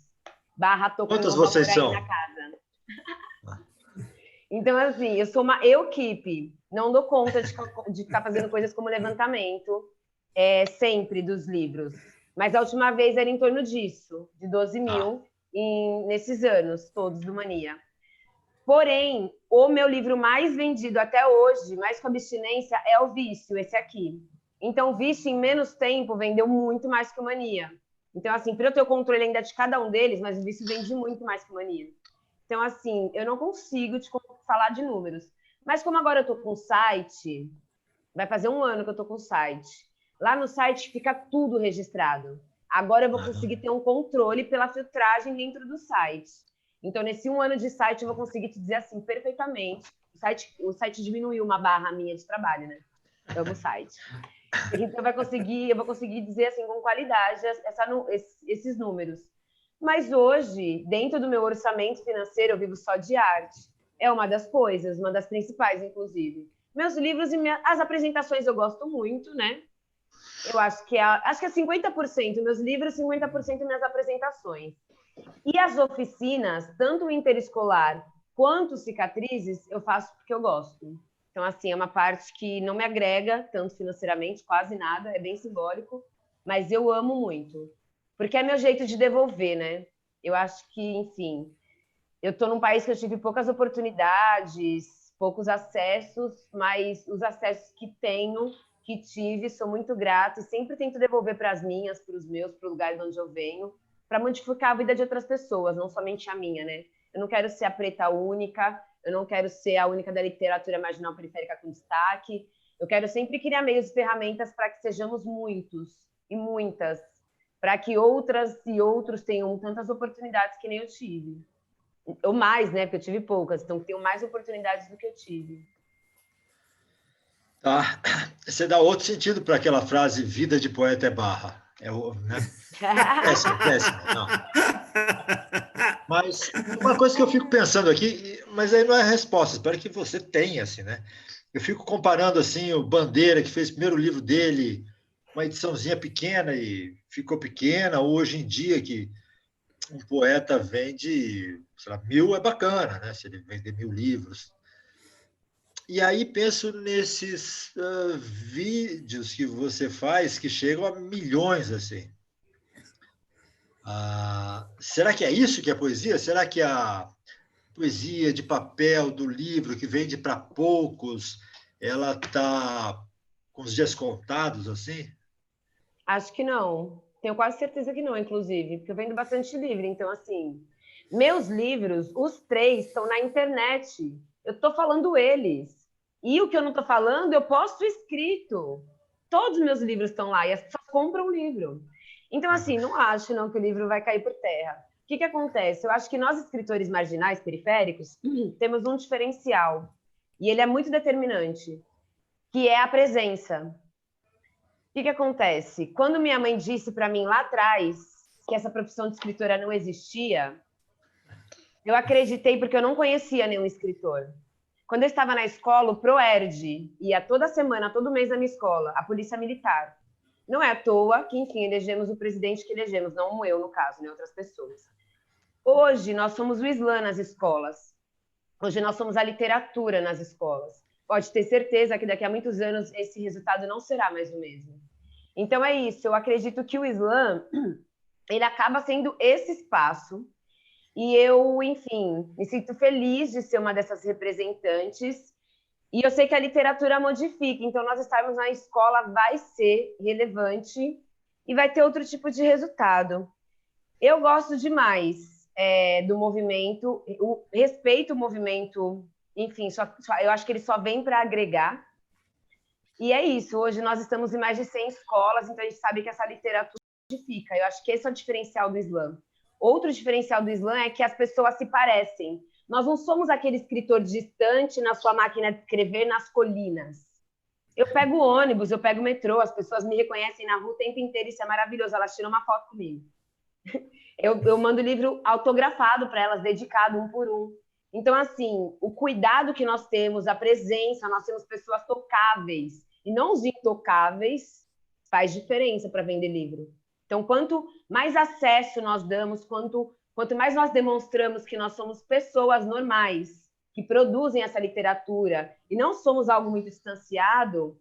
barra tô com Quantas meu vocês namoro aí são? na casa. Então, assim, eu sou uma equipe, não dou conta de ficar fazendo coisas como levantamento sempre dos livros. Mas a última vez era em torno disso, de 12 mil nesses anos todos do Mania. Porém, o meu livro mais vendido até hoje, mais com abstinência, é o Vício, esse aqui. Então, o Vício, em menos tempo, vendeu muito mais que o Mania. Então, assim, para eu ter o controle ainda de cada um deles, mas o Vício vende muito mais que o Mania. Então, assim, eu não consigo te falar de números. Mas como agora eu estou com o site, vai fazer um ano que eu estou com o site. Lá no site fica tudo registrado. Agora eu vou conseguir ter um controle pela filtragem dentro do site. Então, nesse um ano de site, eu vou conseguir te dizer assim, perfeitamente. O site diminuiu uma barra minha de trabalho, né? Amo o site. Então, eu vou conseguir dizer assim, com qualidade esses números. Mas hoje, dentro do meu orçamento financeiro, eu vivo só de arte. É uma das coisas, uma das principais, inclusive. Meus livros e as apresentações eu gosto muito, né? Eu acho que é 50% meus livros, 50% minhas apresentações. E as oficinas, tanto interescolar quanto cicatrizes, eu faço porque eu gosto. Então, assim, é uma parte que não me agrega tanto financeiramente, quase nada, é bem simbólico, mas eu amo muito. Porque é meu jeito de devolver, né? Eu acho que, enfim, eu estou num país que eu tive poucas oportunidades, poucos acessos, mas os acessos que tenho, que tive, sou muito grata e sempre tento devolver para as minhas, para os meus, para o lugar de onde eu venho, para modificar a vida de outras pessoas, não somente a minha, né? Eu não quero ser a preta única, eu não quero ser a única da literatura marginal periférica com destaque, eu quero sempre criar meios e ferramentas para que sejamos muitos e muitas, para que outras e outros tenham tantas oportunidades que nem eu tive. Ou mais, né? Porque eu tive poucas, então tenho mais oportunidades do que eu tive. Tá. Você dá outro sentido para aquela frase, vida de poeta é barra. Né? Péssimo. Não. Mas uma coisa que eu fico pensando aqui, mas aí não é resposta, espero que você tenha, assim, né? Eu fico comparando, assim, o Bandeira, que fez o primeiro livro dele, uma ediçãozinha pequena e ficou pequena, hoje em dia que um poeta vende, sei lá, 1000 é bacana, né? Se ele vender 1000 livros. E aí penso nesses vídeos que você faz que chegam a milhões, assim. Será que é isso que é poesia? Será que a poesia de papel, do livro, que vende para poucos, ela está com os dias contados, assim? Acho que não. Tenho quase certeza que não, inclusive, porque eu vendo bastante livro. Então, assim, meus livros, os 3, estão na internet. Eu estou falando eles. E o que eu não estou falando, eu posto escrito. Todos os meus livros estão lá e as pessoas compram o livro. Então, assim, não acho não que o livro vai cair por terra. O que acontece? Eu acho que nós, escritores marginais, periféricos, temos um diferencial. E ele é muito determinante, que é a presença. O que acontece? Quando minha mãe disse para mim lá atrás que essa profissão de escritora não existia, eu acreditei porque eu não conhecia nenhum escritor. Quando eu estava na escola, o Proerd ia toda semana, todo mês na minha escola, a Polícia Militar. Não é à toa que, enfim, elegemos o presidente que elegemos, não eu, no caso, né, outras pessoas. Hoje, nós somos o Islã nas escolas. Hoje, nós somos a literatura nas escolas. pode ter certeza que daqui a muitos anos esse resultado não será mais o mesmo. Então é isso, eu acredito que o Islã, ele acaba sendo esse espaço, e eu, enfim, me sinto feliz de ser uma dessas representantes, e eu sei que a literatura modifica, então nós estarmos na escola vai ser relevante e vai ter outro tipo de resultado. Eu gosto demais do movimento, respeito o movimento, enfim, eu acho que ele só vem para agregar. E é isso, hoje nós estamos em mais de 100 escolas, então a gente sabe que essa literatura modifica. Eu acho que esse é o diferencial do Islã. Outro diferencial do Islã é que as pessoas se parecem. Nós não somos aquele escritor distante na sua máquina de escrever nas colinas. Eu pego o ônibus, eu pego o metrô, as pessoas me reconhecem na rua o tempo inteiro, isso é maravilhoso, elas tiram uma foto comigo. Eu mando livro autografado para elas, dedicado um por um. Então, assim, o cuidado que nós temos, a presença, nós temos pessoas tocáveis, e não os intocáveis, faz diferença para vender livro. Então, quanto mais acesso nós damos, quanto mais nós demonstramos que nós somos pessoas normais, que produzem essa literatura, e não somos algo muito distanciado,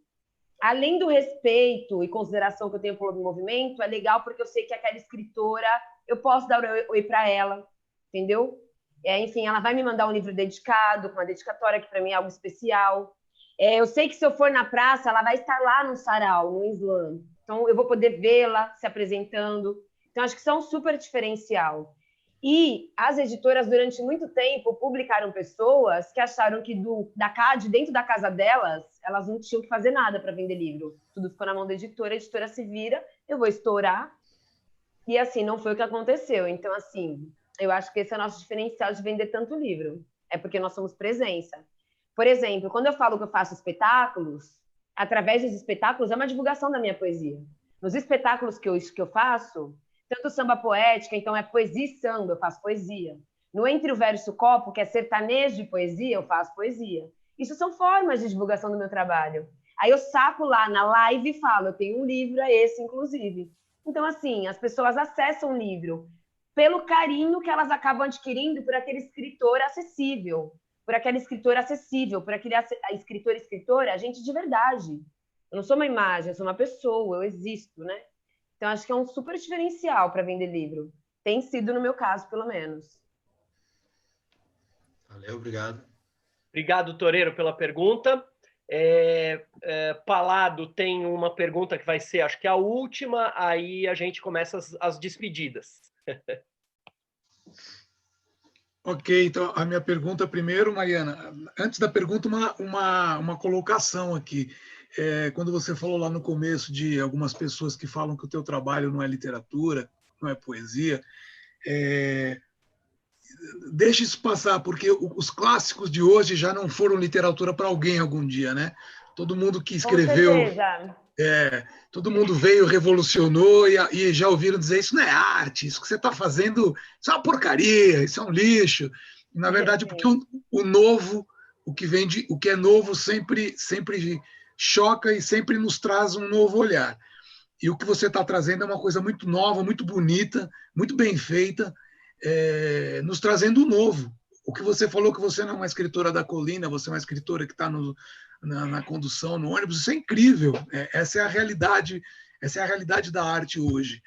além do respeito e consideração que eu tenho pelo movimento, é legal porque eu sei que aquela escritora, eu posso dar oi para ela, entendeu? Enfim, ela vai me mandar um livro dedicado, com uma dedicatória, que para mim é algo especial. Eu sei que se eu for na praça, ela vai estar lá no sarau, no Islã. Então, eu vou poder vê-la se apresentando. Então, acho que isso é um super diferencial. E as editoras, durante muito tempo, publicaram pessoas que acharam que de dentro da casa delas, elas não tinham que fazer nada para vender livro. Tudo ficou na mão da editora, a editora se vira, eu vou estourar. E, assim, não foi o que aconteceu. Então, assim, eu acho que esse é o nosso diferencial de vender tanto livro. É porque nós somos presença. Por exemplo, quando eu falo que eu faço espetáculos, através dos espetáculos é uma divulgação da minha poesia. Nos espetáculos que eu faço, tanto samba poética, então é poesia e samba, eu faço poesia. No Entre o Verso e o Copo, que é sertanejo de poesia, eu faço poesia. Isso são formas de divulgação do meu trabalho. Aí eu saco lá na live e falo, eu tenho um livro, é esse, inclusive. Então, assim, as pessoas acessam o livro pelo carinho que elas acabam adquirindo por aquele escritor acessível, por aquela escritora acessível, por aquele escritora, gente de verdade. Eu não sou uma imagem, eu sou uma pessoa, eu existo, né? Então, acho que é um super diferencial para vender livro. Tem sido no meu caso, pelo menos. Valeu, obrigado. Obrigado, Toreiro, pela pergunta. Palado tem uma pergunta que vai ser, acho que a última, aí a gente começa as despedidas. Ok, então a minha pergunta primeiro, Mariana. Antes da pergunta, uma colocação aqui. Quando você falou lá no começo de algumas pessoas que falam que o teu trabalho não é literatura, não é poesia, deixe isso passar, porque os clássicos de hoje já não foram literatura para alguém algum dia, né? Todo mundo que escreveu... Com certeza. Todo mundo veio, revolucionou e já ouviram dizer isso não é arte, isso que você está fazendo, isso é uma porcaria, isso é um lixo. E, na verdade, porque o novo, o que é novo sempre choca e sempre nos traz um novo olhar. E o que você está trazendo é uma coisa muito nova, muito bonita, muito bem feita, nos trazendo o novo. O que você falou que você não é uma escritora da colina, você é uma escritora que está na condução, no ônibus, isso é incrível. Essa é a realidade da arte hoje.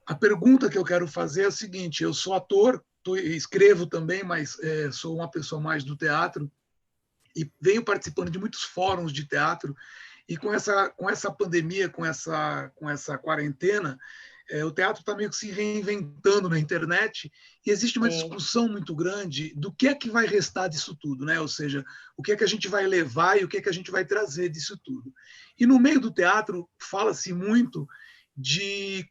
A pergunta que eu quero fazer é a seguinte: eu sou ator, escrevo também, mas sou uma pessoa mais do teatro e venho participando de muitos fóruns de teatro, e com essa pandemia, com essa quarentena, o teatro está meio que se reinventando na internet, e existe uma discussão muito grande do que é que vai restar disso tudo, né? Ou seja, o que é que a gente vai levar e o que é que a gente vai trazer disso tudo. E no meio do teatro fala-se muito de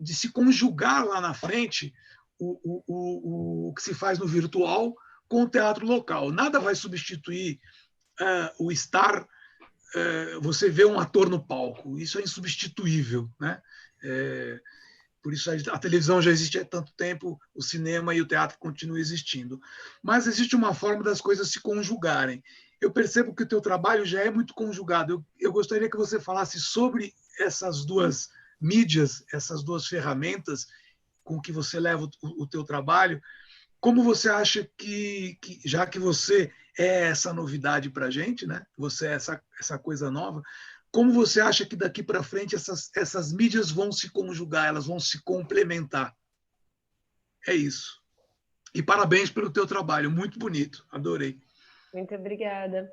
se conjugar lá na frente o que se faz no virtual com o teatro local. Nada vai substituir o estar... você vê um ator no palco, isso é insubstituível, né? Por isso a televisão já existe há tanto tempo, o cinema e o teatro continuam existindo. Mas existe uma forma das coisas se conjugarem. Eu percebo que o teu trabalho já é muito conjugado. Eu gostaria que você falasse sobre essas duas mídias, essas duas ferramentas com que você leva o teu trabalho. Como você acha que já que você é essa novidade para a gente, né? Você é essa coisa nova. Como você acha que daqui para frente essas mídias vão se conjugar, elas vão se complementar? É isso. E parabéns pelo teu trabalho, muito bonito, adorei. Muito obrigada.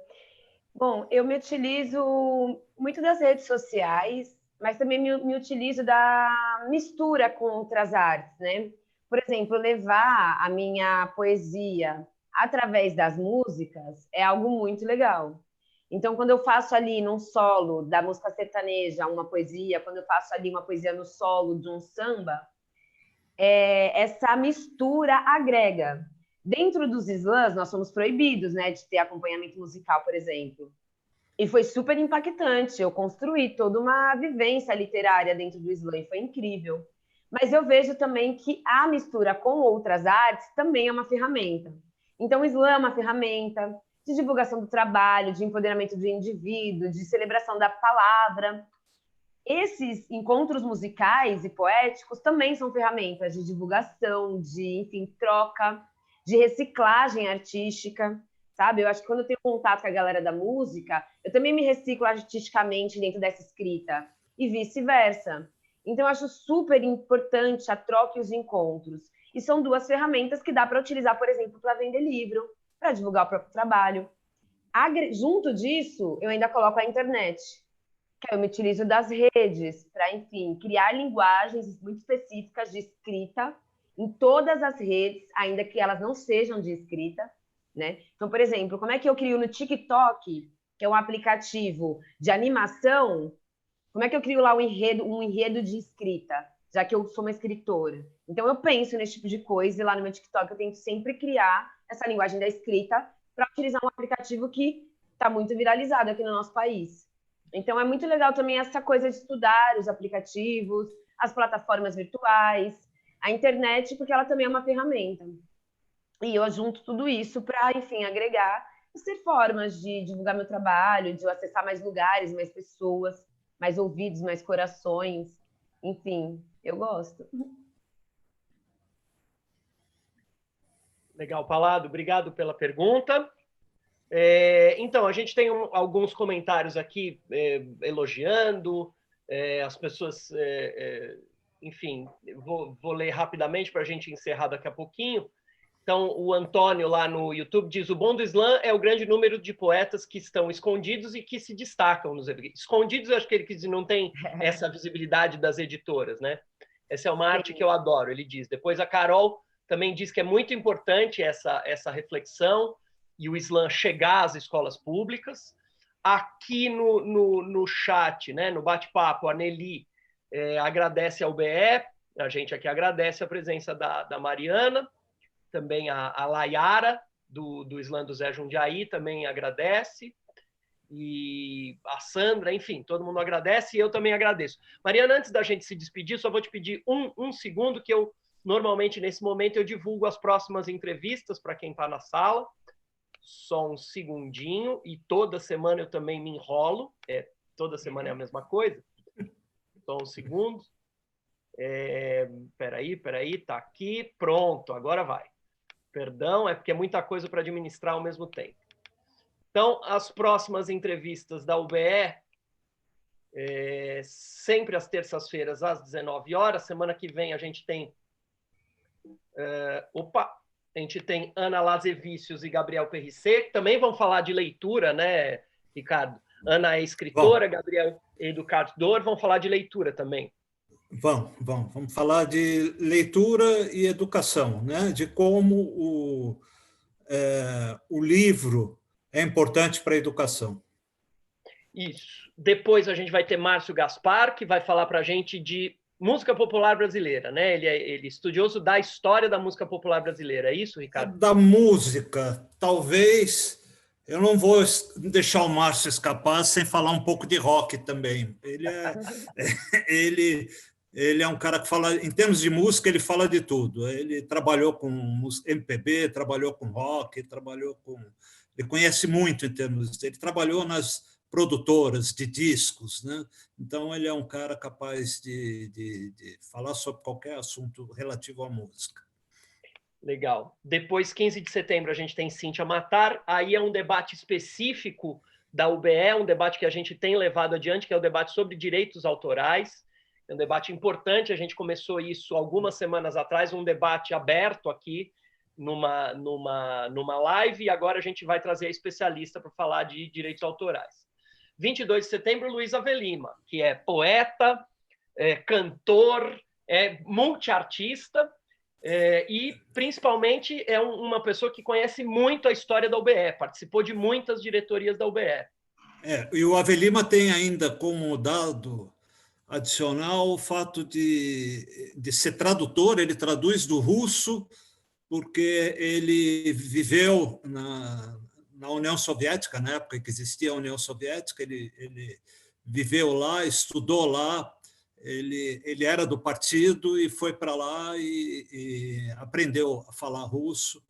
Bom, eu me utilizo muito das redes sociais, mas também me utilizo da mistura com outras artes, né? Por exemplo, levar a minha poesia através das músicas é algo muito legal. Então, quando eu faço ali num solo da música sertaneja uma poesia, quando eu faço ali uma poesia no solo de um samba, essa mistura agrega. Dentro dos slams, nós somos proibidos, né, de ter acompanhamento musical, por exemplo. E foi super impactante. Eu construí toda uma vivência literária dentro do slam, e foi incrível. Mas eu vejo também que a mistura com outras artes também é uma ferramenta. Então, o slam é uma ferramenta de divulgação do trabalho, de empoderamento do indivíduo, de celebração da palavra. Esses encontros musicais e poéticos também são ferramentas de divulgação, de, enfim, troca, de reciclagem artística, sabe? Eu acho que quando eu tenho contato com a galera da música, eu também me reciclo artisticamente dentro dessa escrita, e vice-versa. Então, eu acho super importante a troca e os encontros. E são duas ferramentas que dá para utilizar, por exemplo, para vender livro, para divulgar o próprio trabalho. Junto disso, eu ainda coloco a internet, que eu me utilizo das redes para, enfim, criar linguagens muito específicas de escrita em todas as redes, ainda que elas não sejam de escrita, né? Então, por exemplo, como é que eu crio no TikTok, que é um aplicativo de animação, como é que eu crio lá um enredo de escrita, já que eu sou uma escritora? Então, eu penso nesse tipo de coisa e lá no meu TikTok eu tento sempre criar essa linguagem da escrita para utilizar um aplicativo que está muito viralizado aqui no nosso país. Então, é muito legal também essa coisa de estudar os aplicativos, as plataformas virtuais, a internet, porque ela também é uma ferramenta. E eu junto tudo isso para, enfim, agregar e ser formas de divulgar meu trabalho, de eu acessar mais lugares, mais pessoas, mais ouvidos, mais corações. Enfim, eu gosto. Legal, Palado. Obrigado pela pergunta. Então, a gente tem alguns comentários aqui elogiando, as pessoas, enfim, vou ler rapidamente para a gente encerrar daqui a pouquinho. Então, o Antônio lá no YouTube diz: o bom do slam é o grande número de poetas que estão escondidos e que se destacam nos escondidos. Eu acho que ele quis dizer, não tem essa visibilidade das editoras, né? Essa é uma arte que eu adoro, ele diz. Depois a Carol também diz que é muito importante essa reflexão e o slam chegar às escolas públicas. Aqui no chat, né, no bate-papo, a Nelly agradece ao BE, a gente aqui agradece a presença da Mariana, também a Layara, do slam do Zé Jundiaí, também agradece, e a Sandra, enfim, todo mundo agradece e eu também agradeço. Mariana, antes da gente se despedir, só vou te pedir um segundo, que eu, normalmente, nesse momento, eu divulgo as próximas entrevistas para quem está na sala. Só um segundinho, e toda semana eu também me enrolo, toda semana é a mesma coisa. Só um segundo. Peraí, tá aqui, pronto, agora vai. Perdão, é porque é muita coisa para administrar ao mesmo tempo. Então, as próximas entrevistas da UBE, sempre às terças-feiras, às 19 horas. Semana que vem a gente tem... A gente tem Ana Lazevicius e Gabriel Perricet, que também vão falar de leitura, né, Ricardo? Ana é escritora, Gabriel é educador, vão falar de leitura também. Vamos falar de leitura e educação, né? De como o livro é importante para a educação. Isso. Depois a gente vai ter Márcio Gaspar, que vai falar para a gente de música popular brasileira, né? Ele é estudioso da história da música popular brasileira. É isso, Ricardo? Da música, talvez... Eu não vou deixar o Márcio escapar sem falar um pouco de rock também. Ele é um cara que fala, em termos de música, ele fala de tudo. Ele trabalhou com MPB, trabalhou com rock, ele conhece muito em termos... Ele trabalhou nas produtoras de discos, né? Então, ele é um cara capaz de falar sobre qualquer assunto relativo à música. Legal. Depois, 15 de setembro, a gente tem Cíntia Matar. Aí é um debate específico da UBE, um debate que a gente tem levado adiante, que é o debate sobre direitos autorais. É um debate importante, a gente começou isso algumas semanas atrás, um debate aberto aqui numa live, e agora a gente vai trazer a especialista para falar de direitos autorais. 22 de setembro, Luiz Avelima, que é poeta, cantor, multiartista, e, principalmente, é uma pessoa que conhece muito a história da UBE, participou de muitas diretorias da UBE. E o Avelima tem ainda como dado adicional o fato de ser tradutor, ele traduz do russo, porque ele viveu na União Soviética, na época que existia a União Soviética, ele viveu lá, estudou lá, ele era do partido e foi para lá e aprendeu a falar russo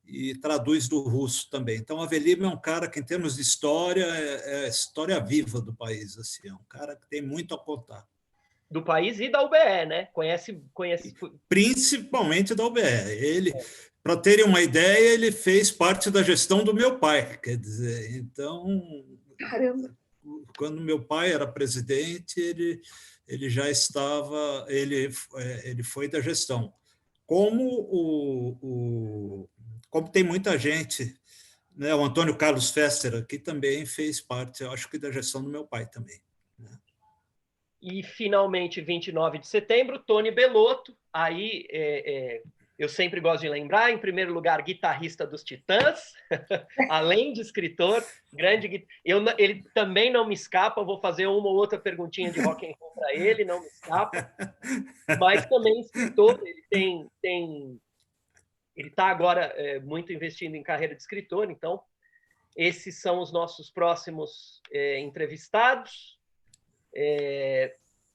e traduz do russo também. Então, Avelima é um cara que, em termos de história, é a história viva do país. Assim, é um cara que tem muito a contar. Do país e da UBE, né? Conhece... Principalmente da UBE. Ele, para terem uma ideia, ele fez parte da gestão do meu pai. Quer dizer, então, Caramba. Quando meu pai era presidente, ele já estava, ele foi da gestão. Como tem muita gente, né? O Antônio Carlos Fester aqui também fez parte, eu acho que da gestão do meu pai também. Né? E, finalmente, 29 de setembro, Tony Bellotto. Aí, eu sempre gosto de lembrar, em primeiro lugar, guitarrista dos Titãs, além de escritor, ele também não me escapa, vou fazer uma ou outra perguntinha de rock and roll para ele, não me escapa, mas também escritor, ele está agora muito investindo em carreira de escritor, então esses são os nossos próximos entrevistados.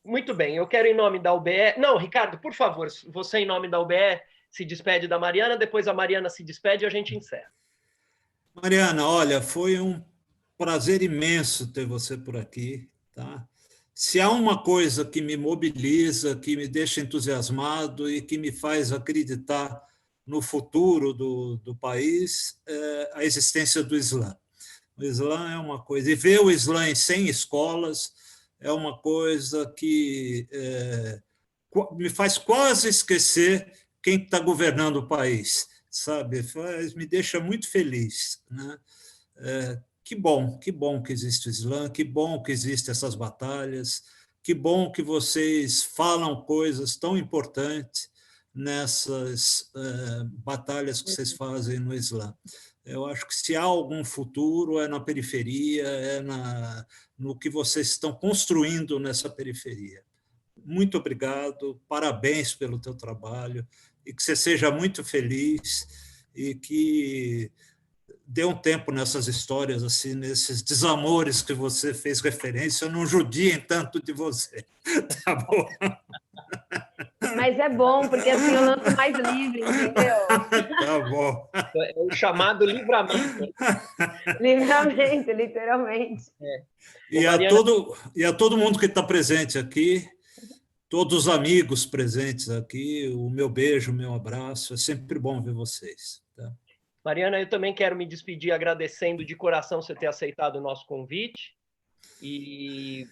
Muito bem, eu quero, em nome da UBE... Não, Ricardo, por favor, você, em nome da UBE, se despede da Mariana, depois a Mariana se despede e a gente encerra. Mariana, olha, foi um prazer imenso ter você por aqui. Tá? Se há uma coisa que me mobiliza, que me deixa entusiasmado e que me faz acreditar no futuro do país, é a existência do Islã. O Islã é uma coisa... E ver o Islã em 100 escolas é uma coisa que me faz quase esquecer quem está governando o país, sabe? Me deixa muito feliz. Né? Que bom que existe o Islã, que bom que existem essas batalhas, que bom que vocês falam coisas tão importantes nessas batalhas que vocês fazem no Islã. Eu acho que se há algum futuro é na periferia, no que vocês estão construindo nessa periferia. Muito obrigado, parabéns pelo teu trabalho, e que você seja muito feliz e que dê um tempo nessas histórias, assim, nesses desamores que você fez referência, não judiem tanto de você. Tá bom? Mas é bom, porque assim eu lanço mais livre, entendeu? Tá bom. É o chamado livramento. Livramento, literalmente. E a todo mundo que está presente aqui, todos os amigos presentes aqui, o meu beijo, o meu abraço. É sempre bom ver vocês. Tá? Mariana, eu também quero me despedir agradecendo de coração você ter aceitado o nosso convite. E,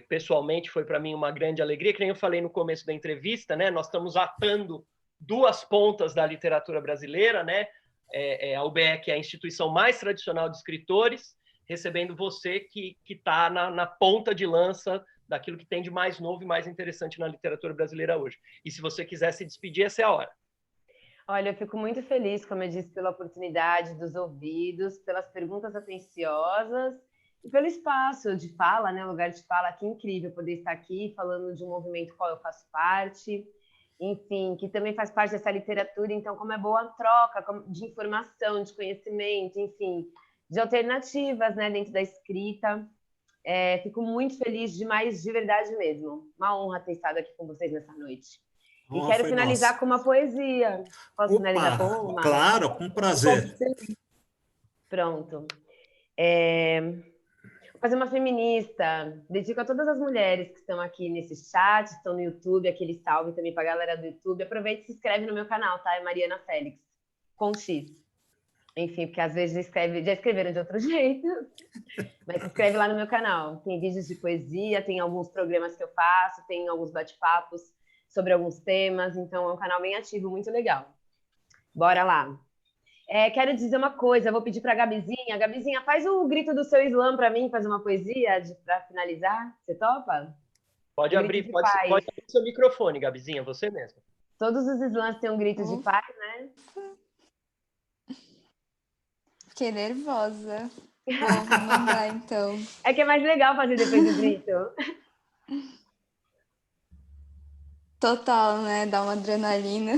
pessoalmente, foi para mim uma grande alegria. Que nem eu falei no começo da entrevista, né? Nós estamos atando duas pontas da literatura brasileira, né? A UBE, que é a instituição mais tradicional de escritores, recebendo você que está na ponta de lança daquilo que tem de mais novo e mais interessante na literatura brasileira hoje. E se você quiser se despedir, essa é a hora. Olha, eu fico muito feliz, como eu disse, pela oportunidade dos ouvidos, pelas perguntas atenciosas e pelo espaço de fala, né? Lugar de fala, que incrível poder estar aqui falando de um movimento qual eu faço parte, enfim, que também faz parte dessa literatura, então como é boa a troca de informação, de conhecimento, enfim, de alternativas, né, dentro da escrita. Fico muito feliz demais, de verdade mesmo. Uma honra ter estado aqui com vocês nessa noite. E quero finalizar com uma poesia. Posso finalizar com uma? Claro, com prazer. Pronto. Vou fazer uma feminista. Dedico a todas as mulheres que estão aqui nesse chat, estão no YouTube, aquele salve também para a galera do YouTube. Aproveita e se inscreve no meu canal, tá? É Mariana Félix. com X. Enfim, porque às vezes já escreveram de outro jeito, mas se inscreve lá no meu canal. Tem vídeos de poesia, tem alguns programas que eu faço, tem alguns bate-papos sobre alguns temas, então é um canal bem ativo, muito legal. Bora lá. Quero dizer uma coisa, vou pedir para a Gabizinha. Gabizinha, faz o grito do seu slam para mim, fazer uma poesia para finalizar. Você topa? Pode abrir seu microfone, Gabizinha, você mesma. Todos os slams têm um grito de paz, né? Fiquei nervosa. Vou mandar, então. É que é mais legal fazer depois do grito. Total, né? Dá uma adrenalina.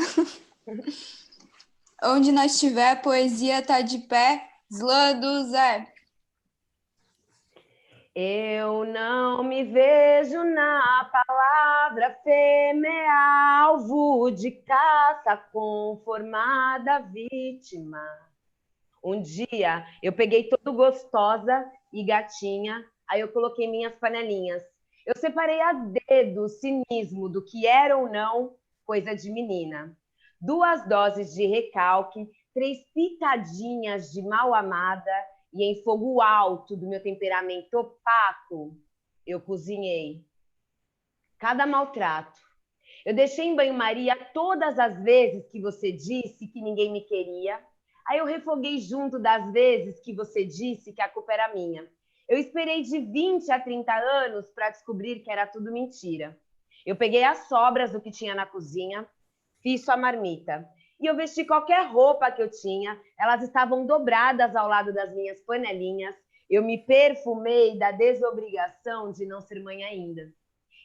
Onde nós estiver, a poesia tá de pé. Slam do Zé. Eu não me vejo na palavra fêmea, alvo de caça, conformada vítima. Um dia eu peguei todo gostosa e gatinha, aí eu coloquei minhas panelinhas. Eu separei a dedo o cinismo do que era ou não coisa de menina. 2 doses de recalque, 3 pitadinhas de mal amada e em fogo alto do meu temperamento opaco, eu cozinhei. Cada maltrato. Eu deixei em banho-maria todas as vezes que você disse que ninguém me queria. Aí eu refoguei junto das vezes que você disse que a culpa era minha. Eu esperei de 20 a 30 anos para descobrir que era tudo mentira. Eu peguei as sobras do que tinha na cozinha, fiz sua marmita. E eu vesti qualquer roupa que eu tinha, elas estavam dobradas ao lado das minhas panelinhas. Eu me perfumei da desobrigação de não ser mãe ainda.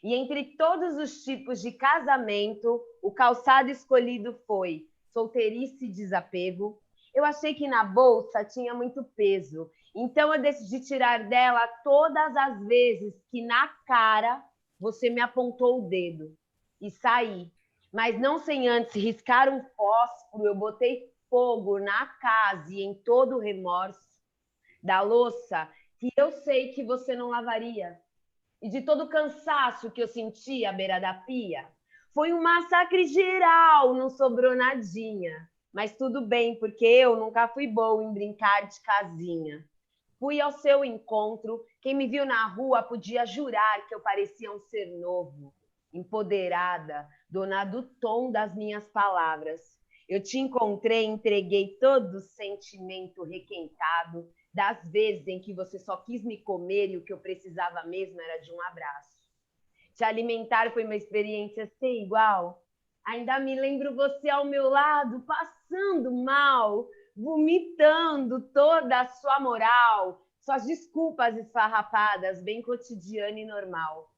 E entre todos os tipos de casamento, o calçado escolhido foi solteirice e desapego. Eu achei que na bolsa tinha muito peso, então eu decidi tirar dela todas as vezes que na cara você me apontou o dedo e saí. Mas não sem antes riscar um fósforo, eu botei fogo na casa e em todo o remorso da louça que eu sei que você não lavaria. E de todo o cansaço que eu senti à beira da pia. Foi um massacre geral, não sobrou nadinha. Mas tudo bem, porque eu nunca fui boa em brincar de casinha. Fui ao seu encontro, quem me viu na rua podia jurar que eu parecia um ser novo, empoderada, dona do tom das minhas palavras. Eu te encontrei, entreguei todo o sentimento requentado das vezes em que você só quis me comer e o que eu precisava mesmo era de um abraço. Te alimentar foi uma experiência sem igual. Ainda me lembro você ao meu lado, passando mal, vomitando toda a sua moral, suas desculpas esfarrapadas, bem cotidiana e normal.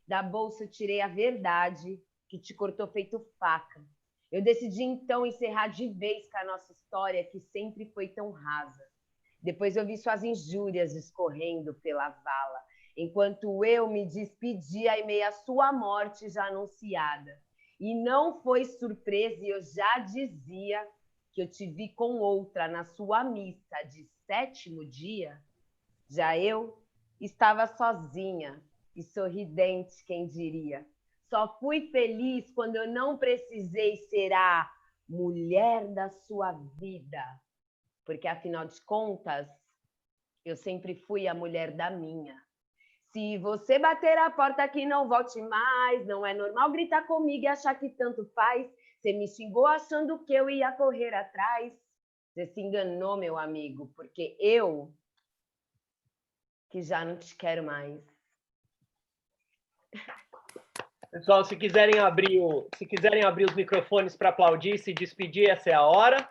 Da bolsa eu tirei a verdade, que te cortou feito faca. Eu decidi então encerrar de vez com a nossa história, que sempre foi tão rasa. Depois eu vi suas injúrias escorrendo pela vala, enquanto eu me despedia em meio à sua morte já anunciada. E não foi surpresa, e eu já dizia que eu te vi com outra na sua missa de 7º dia. Já eu estava sozinha e sorridente, quem diria. Só fui feliz quando eu não precisei ser a mulher da sua vida. Porque, afinal de contas, eu sempre fui a mulher da minha. Se você bater a porta aqui, não volte mais. Não é normal gritar comigo e achar que tanto faz. Você me xingou achando que eu ia correr atrás. Você se enganou, meu amigo, porque eu que já não te quero mais. Pessoal, se quiserem abrir os microfones para aplaudir e se despedir, essa é a hora.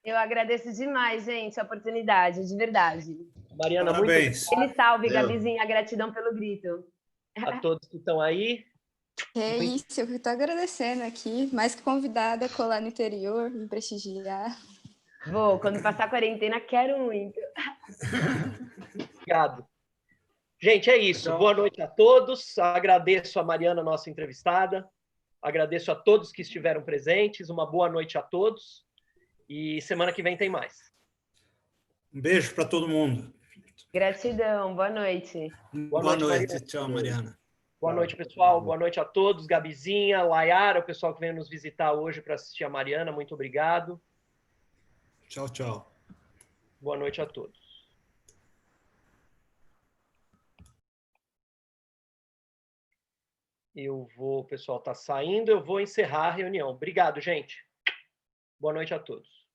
Eu agradeço demais, gente, a oportunidade, de verdade. Mariana, parabéns. Ele salve, Gabizinha, gratidão pelo grito. A todos que estão aí. É isso, eu estou agradecendo aqui, mais que convidada a colar no interior, me prestigiar. Vou, quando passar a quarentena, quero muito. Obrigado. Gente, é isso. Boa noite a todos. Agradeço a Mariana, nossa entrevistada. Agradeço a todos que estiveram presentes. Uma boa noite a todos. E semana que vem tem mais. Um beijo para todo mundo. Gratidão, boa noite. Boa noite. Tchau, Mariana. Boa noite, pessoal. Boa noite a todos. Gabizinha, Layara, o pessoal que veio nos visitar hoje para assistir a Mariana, muito obrigado. Tchau, tchau. Boa noite a todos. O pessoal está saindo, eu vou encerrar a reunião. Obrigado, gente. Boa noite a todos.